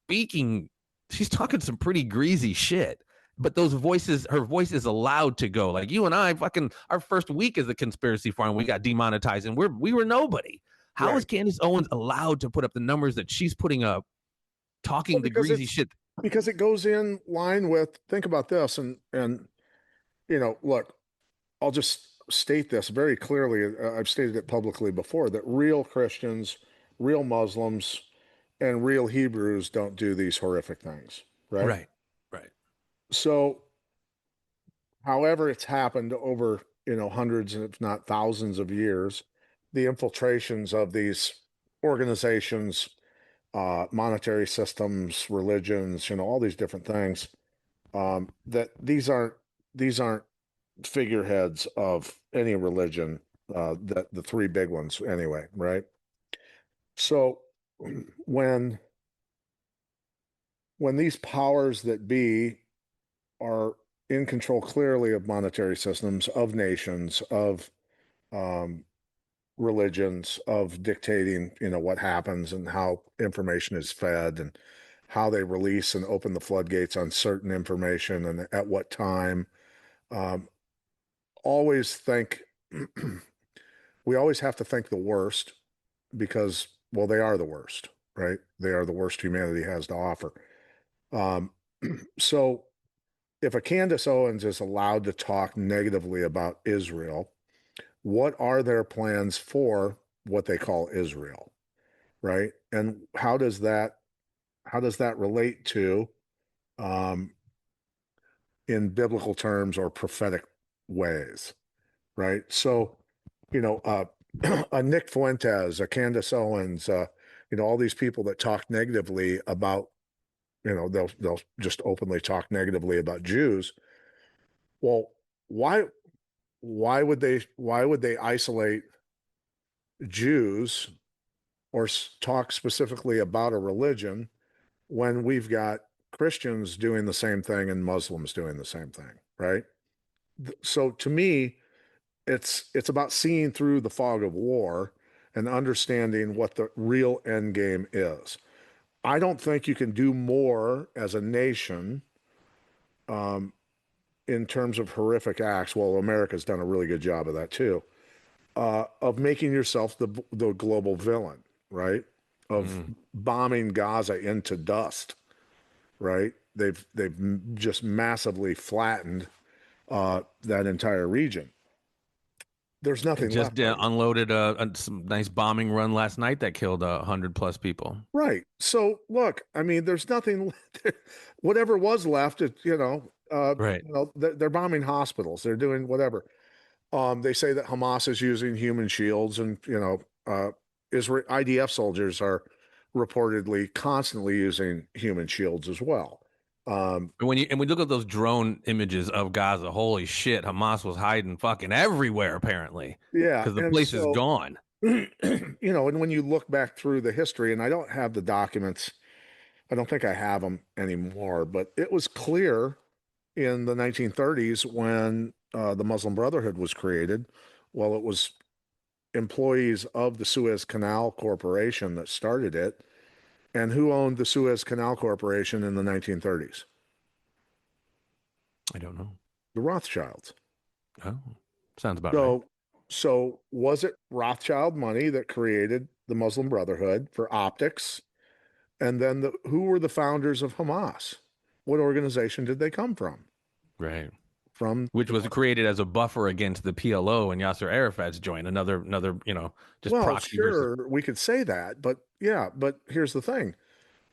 S2: talking some pretty greasy shit. But those voices, her voice is allowed to go. Like you and I, fucking, our first week as a conspiracy farm, we got demonetized, and we were nobody. How is Candace Owens allowed to put up the numbers that she's putting up, talking the greasy shit?
S1: Because it goes in line with, think about this, and look, I'll just state this very clearly. I've stated it publicly before that real Christians, real Muslims, and real Hebrews don't do these horrific things, right?
S2: Right, right.
S1: So, however it's happened over, hundreds, if not thousands of years, the infiltrations of these organizations, monetary systems, religions, all these different things, that these aren't figureheads of any religion, that the three big ones anyway, right? So when when these powers that be are in control clearly of monetary systems, of nations, of um, religions, of dictating, what happens and how information is fed and how they release and open the floodgates on certain information and at what time. Um, always think we always have to think the worst because, well, they are the worst, right? They are the worst humanity has to offer. Um, so if a Candace Owens is allowed to talk negatively about Israel, what are their plans for what they call Israel, right? And how does that relate to, um, in biblical terms or prophetic ways, right? So, you know, uh, a Nick Fuentes, a Candace Owens, all these people that talk negatively about, they'll just openly talk negatively about Jews. Well, why why would they isolate Jews or talk specifically about a religion when we've got Christians doing the same thing and Muslims doing the same thing, right? So to me, it's about seeing through the fog of war and understanding what the real end game is. I don't think you can do more as a nation, um, in terms of horrific acts. Well, America's done a really good job of that too, of making yourself the global villain, right? Of bombing Gaza into dust, right? They've just massively flattened, that entire region. There's
S2: And
S1: nothing
S2: just
S1: left right now.
S2: unloaded some nice bombing run last night that killed 100+ people.
S1: Right. So look, I mean, there's nothing. Whatever was left,
S2: Right.
S1: they're bombing hospitals. They're doing whatever. They say that Hamas is using human shields, and Israel IDF soldiers are reportedly constantly using human shields as well. Um,
S2: And when we look at those drone images of Gaza, holy shit, Hamas was hiding fucking everywhere apparently
S1: yeah,
S2: because the
S1: and
S2: place is
S1: so
S2: gone.
S1: and when you look back through the history, and I don't have the documents, I don't think I have them anymore, but it was clear in the 1930s when the Muslim Brotherhood was created? Well, it was employees of the Suez Canal Corporation that started it. And who owned the Suez Canal Corporation in the 1930s?
S2: I don't know.
S1: The Rothschilds.
S2: Oh, sounds about right.
S1: So, so was it Rothschild money that created the Muslim Brotherhood for optics? And then who were the founders of Hamas? What organization did they come from?
S2: Right.
S1: From
S2: Which
S1: the
S2: was created as a buffer against the PLO and Yasser Arafat's joint. Another, just
S1: Well,
S2: proxy versus.
S1: sure, we could say that, but yeah, but here's the thing.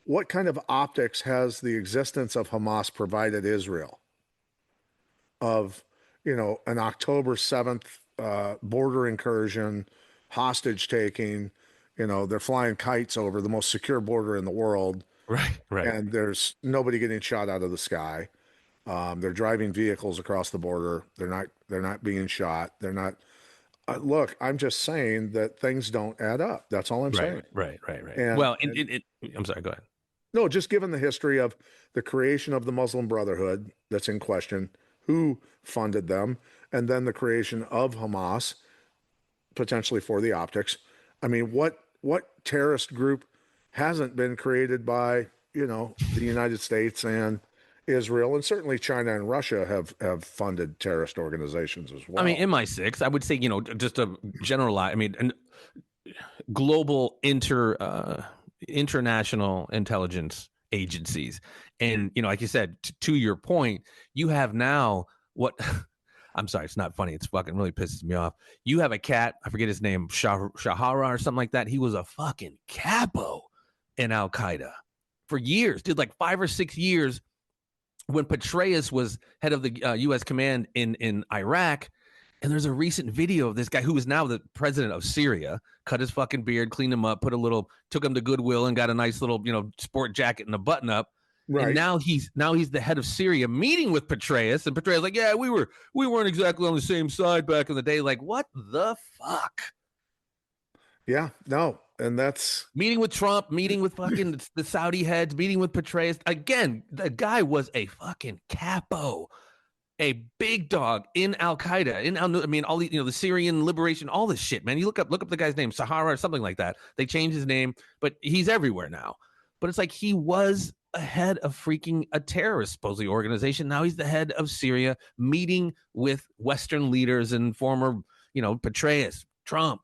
S1: What kind of optics has the existence of Hamas provided Israel? Of, an October 7th border incursion, hostage taking, they're flying kites over the most secure border in the world,
S2: Right, right,
S1: and there's nobody getting shot out of the sky. They're driving vehicles across the border. They're not being shot. They're not. Look, I'm just saying that things don't add up. That's all I'm
S2: right,
S1: saying.
S2: right.
S1: And,
S2: Well,
S1: and
S2: I'm sorry. Go ahead.
S1: no, just given the history of the creation of the Muslim Brotherhood that's in question, who funded them, and then the creation of Hamas, potentially for the optics. I mean, what terrorist group hasn't been created by, the United States and Israel, and certainly China and Russia have funded terrorist organizations as
S2: I mean,
S1: well.
S2: MI6, I would say, just a generalize. I mean, an global international intelligence agencies, and like you said, to your point, you have now what. I'm sorry, it's not funny. It's fucking really pisses me off. You have a cat, I forget his name, Shahara or something like that. He was a fucking capo in Al Qaeda for years, did like 5 or 6 years when Petraeus was head of the U.S. command in Iraq. And there's a recent video of this guy who is now the president of Syria, cut his fucking beard, cleaned him up, took him to Goodwill and got a nice little, sport jacket and a button up. And
S1: Right.
S2: now he's the head of Syria meeting with Petraeus. And Petraeus like, yeah, we weren't exactly on the same side back in the day. Like, what the fuck?
S1: Yeah. No. And that's
S2: Meeting with Trump, meeting with fucking the Saudi heads, meeting with Petraeus. Again, the guy was a fucking capo, a big dog in Al Qaeda, I mean, all the the Syrian liberation, all this shit, man. You look up the guy's name, Sahara or something like that. They changed his name, but he's everywhere now. But it's like he was a head of freaking a terrorist supposedly organization. Now he's the head of Syria, meeting with Western leaders and former, Petraeus, Trump.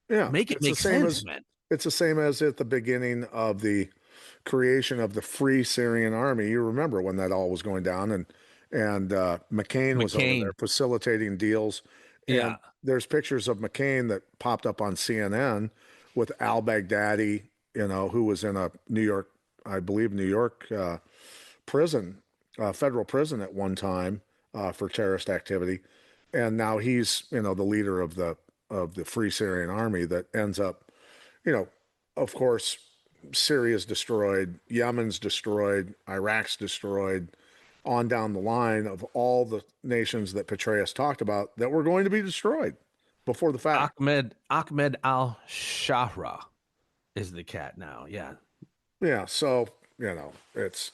S1: yeah.
S2: Make it
S1: It's the
S2: make
S1: same
S2: sense,
S1: as
S2: man.
S1: it's the same as at the beginning of the creation of the Free Syrian Army. You remember when that all was going down, and McCain was over there
S2: McCain,
S1: facilitating deals.
S2: yeah,
S1: And there's pictures of McCain that popped up on CNN with Al Baghdadi, who was in a New York, I believe, New York prison, federal prison at one time for terrorist activity, and now he's the leader of the Free Syrian Army that ends up, you know, of course, Syria's destroyed, Yemen's destroyed, Iraq's destroyed, on down the line of all the nations that Petraeus talked about that were going to be destroyed before the fact.
S2: Ahmed Al Shahra is the cat now. Yeah,
S1: Yeah, so it's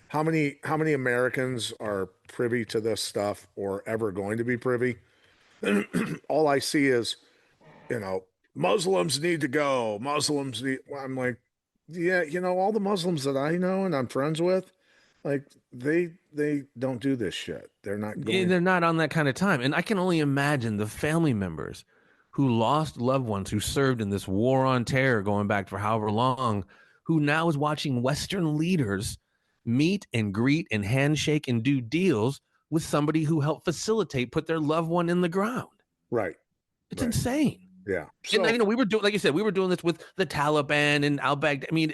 S1: how many Americans are privy to this stuff or ever going to be privy? All I see is, Muslims need to go. Muslims need. Well, I'm like, yeah, all the Muslims that I know and I'm friends with, like they don't do this shit. They're not going.
S2: they're not on that kind of time, and I can only imagine the family members who lost loved ones who served in this war on terror going back for however long, who now is watching Western leaders meet and greet and handshake and do deals with somebody who helped facilitate put their loved one in the ground.
S1: Right,
S2: It's
S1: right,
S2: insane.
S1: yeah.
S2: And
S1: So
S2: we were doing, like you said, we were doing this with the Taliban and al Baghdadi. I mean,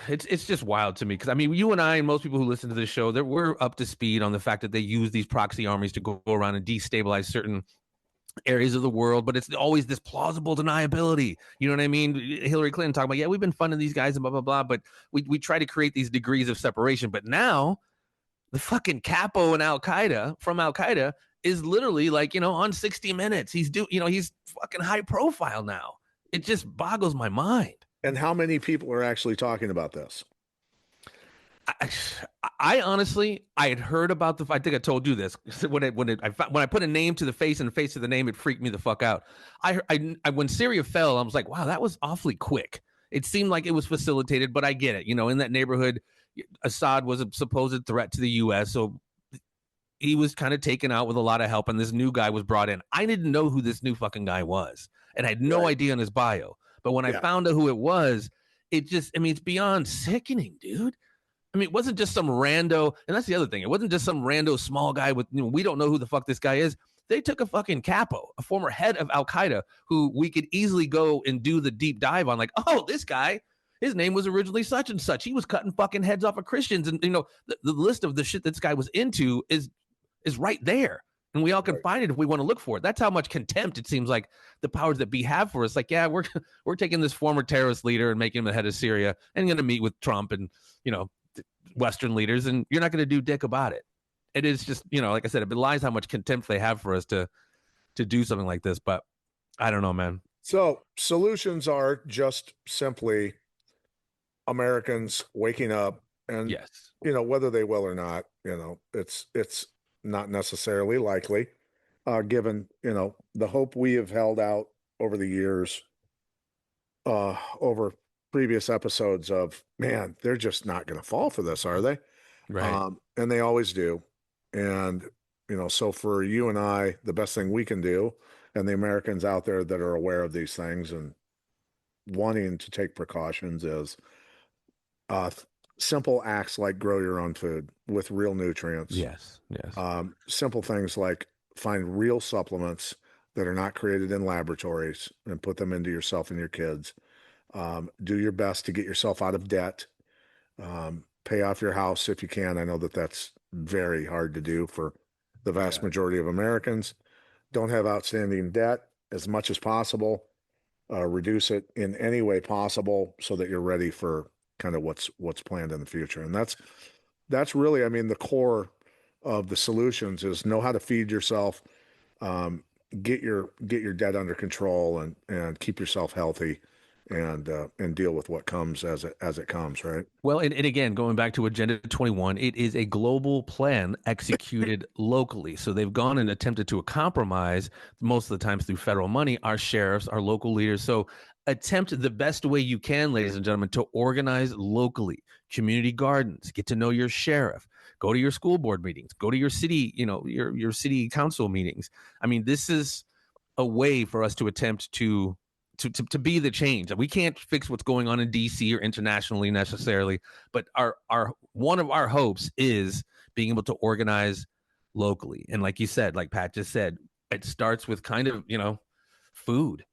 S2: it's just wild to me because I mean, you and I and most people who listen to this show, that we're up to speed on the fact that they use these proxy armies to go around and destabilize certain areas of the world, but it's always this plausible deniability. You know what I mean? Hillary Clinton talking about, yeah, we've been funding these guys and blah blah blah, but we try to create these degrees of separation. But now the fucking capo in Al Qaeda from Al Qaeda is literally like, on 60 Minutes. He's fucking high profile now. It just boggles my mind.
S1: and how many people are actually talking about this?
S2: I, I honestly, I had heard about the. I think I told you this when I put a name to the face and the face to the name, it freaked me the fuck out. When Syria fell, I was like, wow, that was awfully quick. It seemed like it was facilitated, but I get it. You know, in that neighborhood, Assad was a supposed threat to the U.S., so he was kind of taken out with a lot of help, and this new guy was brought in. I didn't know who this new fucking guy was, and I had no
S1: Right.
S2: idea on his bio. But when I
S1: Yeah.
S2: found out who it was, it just, I mean, it's beyond sickening, dude. I mean, it wasn't just some rando, and that's the other thing. It wasn't just some rando small guy with, you know, we don't know who the fuck this guy is. They took a fucking capo, a former head of Al Qaeda, who we could easily go and do the deep dive on. Like, oh, this guy, his name was originally such and such. He was cutting fucking heads off of Christians, and you know, the list of the shit this guy was into is right there. And we all can
S1: Right.
S2: find it if we want to look for it. That's how much contempt it seems like the powers that be have for us. Like, yeah, we're taking this former terrorist leader and making him the head of Syria and going to meet with Trump and, you know, Western leaders, and you're not going to do dick about it. It is just, you know, like I said, it belies how much contempt they have for us to do something like this. But I don't know, man.
S1: So solutions are just simply Americans waking up and,
S2: Yes.
S1: whether they will or not, it's not necessarily likely, given, the hope we have held out over the years, over previous episodes of, man, they're just not going to fall for this, are they?
S2: Right.
S1: And they always do. And, so for you and I, the best thing we can do, and the Americans out there that are aware of these things and wanting to take precautions, is uh, simple acts like grow your own food with real nutrients.
S2: Yes. Yes.
S1: Simple things like find real supplements that are not created in laboratories and put them into yourself and your kids. Do your best to get yourself out of debt. Pay off your house if you can. I know that that's very hard to do for the vast
S2: Yeah.
S1: majority of Americans. Don't have outstanding debt as much as possible. Reduce it in any way possible so that you're ready for kind of what's planned in the future. And that's really, I mean, the core of the solutions is know how to feed yourself, um, get your debt under control, and keep yourself healthy, and deal with what comes as it comes, right?
S2: Well, and again, going back to Agenda 21, it is a global plan executed locally. So they've gone and attempted to compromise, most of the times through federal money, our sheriffs, our local leaders. So attempt the best way you can, ladies and gentlemen, to organize locally. Community gardens, get to know your sheriff, go to your school board meetings, go to your city, your city council meetings. I mean, this is a way for us to attempt to be the change. We can't fix what's going on in DC or internationally necessarily, but our one of our hopes is being able to organize locally. And like you said, like Pat just said, it starts with kind of, food.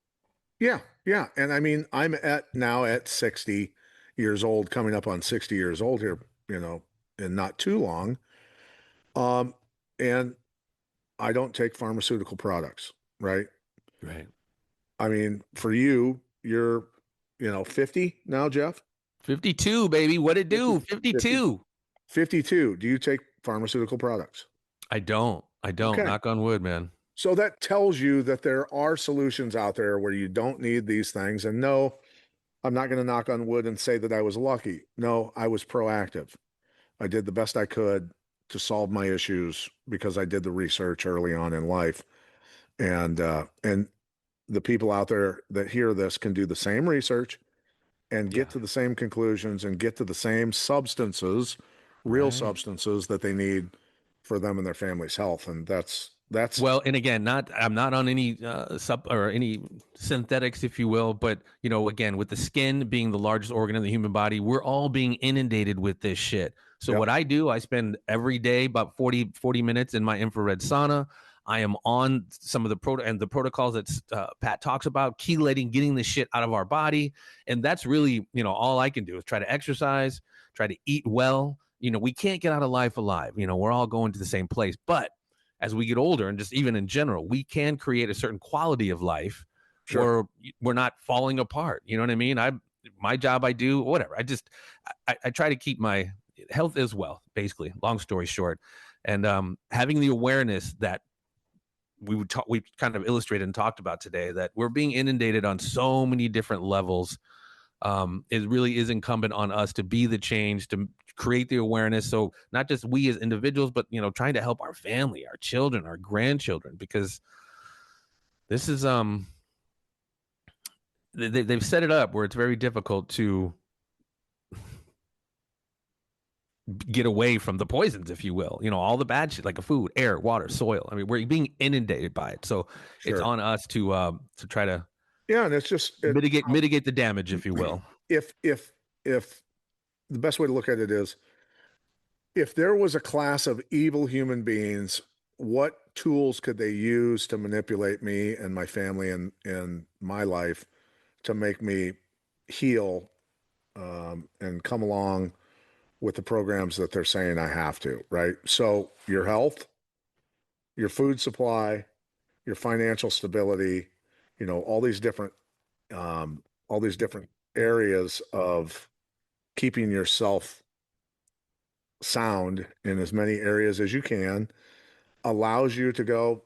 S1: Yeah, yeah. And I mean, I'm now at 60 years old, coming up on 60 years old here, in not too long. Um, and I don't take pharmaceutical products, right?
S2: Right.
S1: I mean, for you, you're, 50 now, Jeff?
S2: 52, baby. What it
S1: 50,
S2: do?
S1: 50,
S2: 52.
S1: 52. Do you take pharmaceutical products?
S2: I don't. I don't.
S1: Okay.
S2: Knock on wood, man.
S1: So that tells you that there are solutions out there where you don't need these things. And no, I'm not going to knock on wood and say that I was lucky. No, I was proactive. I did the best I could to solve my issues because I did the research early on in life. And the people out there that hear this can do the same research and get
S2: Yeah.
S1: to the same conclusions and get to the same substances, real
S2: Right.
S1: substances that they need for them and their family's health. And that's
S2: Well, and again, I'm not on any sub or any synthetics, if you will, but again, with the skin being the largest organ in the human body, we're all being inundated with this shit. So
S1: yep,
S2: what I do, I spend every day about 40 minutes in my infrared sauna. I am on some of the protocols that Pat talks about, chelating, getting the shit out of our body, and that's really all I can do is try to exercise, try to eat well. We can't get out of life alive. We're all going to the same place, but as we get older and just even in general, we can create a certain quality of life
S1: sure.
S2: where we're not falling apart. You know what I mean? My job, I do whatever. I try to keep my health as well, basically, long story short. And having the awareness that we kind of illustrated and talked about today, that we're being inundated on so many different levels It really is incumbent on us to be the change, to create the awareness. So not just we as individuals, but trying to help our family, our children, our grandchildren, because this is they've set it up where it's very difficult to get away from the poisons, if you will, all the bad shit, like a food, air, water, soil. I mean, we're being inundated by it. So it's
S1: Sure.
S2: on us to try to
S1: Yeah, and it's just
S2: mitigate the damage, if you will.
S1: if the best way to look at it is if there was a class of evil human beings, what tools could they use to manipulate me and my family and my life to make me heal and come along with the programs that they're saying I have to, right? So your health, your food supply, your financial stability, all these different all these different areas of keeping yourself sound in as many areas as you can allows you to go,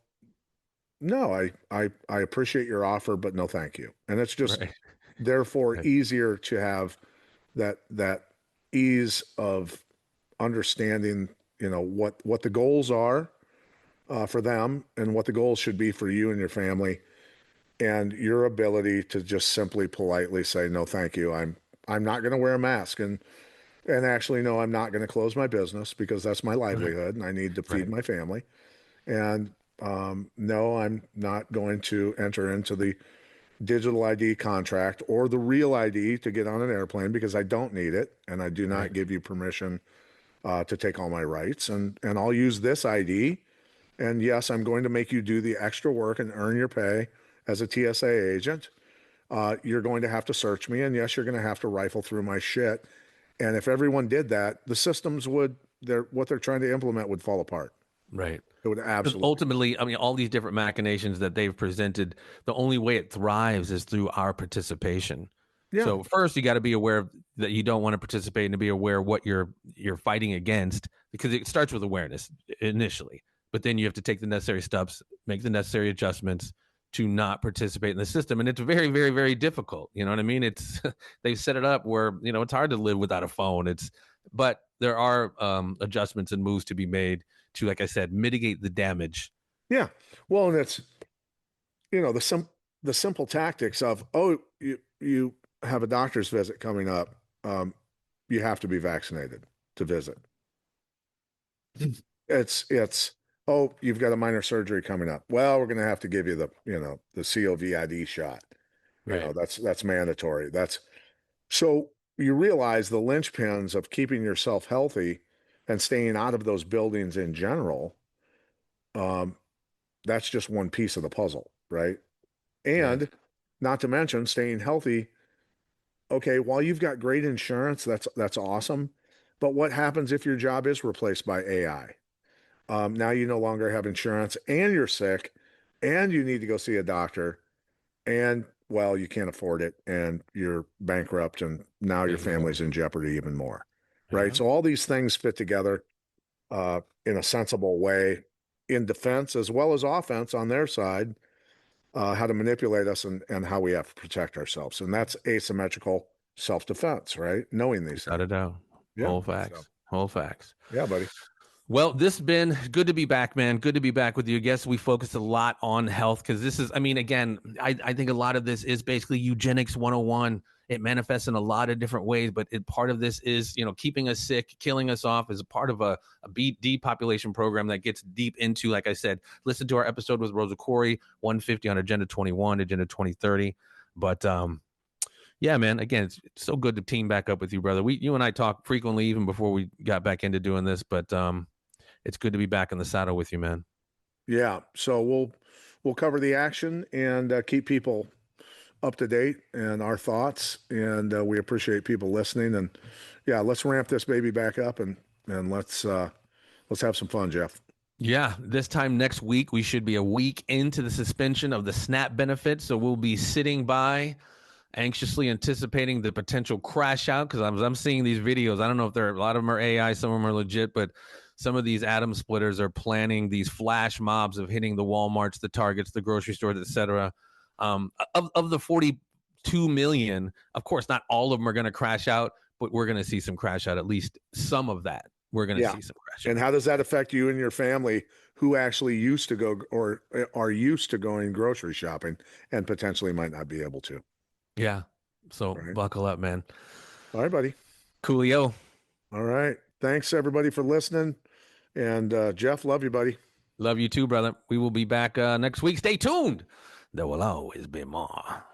S1: no, I appreciate your offer, but no, thank you. And it's just
S2: Right.
S1: therefore
S2: Right.
S1: easier to have that ease of understanding, what the goals are for them and what the goals should be for you and your family, and your ability to just simply politely say no, thank you. I'm not going to wear a mask, and actually no, I'm not going to close my business because that's my
S2: Right.
S1: livelihood and I need to feed
S2: Right.
S1: my family. And no, I'm not going to enter into the digital ID contract or the real ID to get on an airplane because I don't need it, and I do
S2: Right.
S1: not give you permission to take all my rights. And I'll use this ID. And yes, I'm going to make you do the extra work and earn your pay as a TSA agent. You're going to have to search me, and yes, you're going to have to rifle through my shit. And if everyone did that, the systems would what they're trying to implement would fall apart.
S2: Right.
S1: It would
S2: Because
S1: absolutely.
S2: ultimately, I mean, all these different machinations that they've presented, the only way it thrives is through our participation.
S1: Yeah,
S2: So first, you got to be aware that you don't want to participate and to be aware what you're fighting against, because it starts with awareness initially, but then you have to take the necessary steps, make the necessary adjustments to not participate in the system, and it's very, very, very difficult. You know what I mean? It's they've set it up where it's hard to live without a phone. But there are adjustments and moves to be made to, like I said, mitigate the damage.
S1: yeah. Well, and it's the simple tactics of, oh, you have a doctor's visit coming up. You have to be vaccinated to visit. It's oh, you've got a minor surgery coming up. Well, we're going to have to give you the COVID shot.
S2: Right.
S1: That's mandatory. That's so you realize the linchpins of keeping yourself healthy and staying out of those buildings in general. Um, that's just one piece of the puzzle, right?
S2: Yes.
S1: And not to mention staying healthy. Okay, while you've got great insurance, that's awesome. But what happens if your job is replaced by AI? Now you no longer have insurance and you're sick and you need to go see a doctor, and well, you can't afford it and you're bankrupt, and now your
S2: Bingo.
S1: family's in jeopardy even more. Right.
S2: Yeah.
S1: So all these things fit together in a sensible way in defense as well as offense on their side, how to manipulate us and how we have to protect ourselves. And that's asymmetrical self defense, right? Knowing these
S2: Without
S1: things.
S2: a doubt.
S1: Yeah.
S2: Whole
S1: So,
S2: facts. Whole facts.
S1: yeah, buddy.
S2: Well, this has been good to be back, man. Good to be back with you. I guess we focused a lot on health because this is, I mean, again, I think a lot of this is basically eugenics 101. It manifests in a lot of different ways, but part of this is, keeping us sick, killing us off as a part of a depopulation program that gets deep into, like I said, listen to our episode with Rosa Corey, 150 on Agenda 21, Agenda 2030. But yeah, man, again, it's so good to team back up with you, brother. You and I talk frequently, even before we got back into doing this, but it's good to be back in the saddle with you, man.
S1: Yeah. So we'll cover the action and keep people up to date and our thoughts. And we appreciate people listening. And yeah, let's ramp this baby back up and let's have some fun, Jeff.
S2: Yeah, this time next week, we should be a week into the suspension of the SNAP benefit. So we'll be sitting by, anxiously anticipating the potential crash out, because I'm seeing these videos. I don't know if a lot of them are AI, some of them are legit, but some of these atom splitters are planning these flash mobs of hitting the Walmarts, the Targets, the grocery stores, etc. Of the 40 2 million, of course, not all of them are going to crash out, but we're going to see some crash out, at least some of that. We're going to
S1: Yeah.
S2: see some crash
S1: And
S2: out.
S1: how does that affect you and your family who actually used to go or are used to going grocery shopping and potentially might not be able to?
S2: Yeah. So
S1: Right.
S2: buckle up, man.
S1: All right, buddy.
S2: Coolio.
S1: All right. Thanks everybody for listening. And Jeff, love you, buddy.
S2: Love you too, brother. We will be back next week. Stay tuned. There will always be more.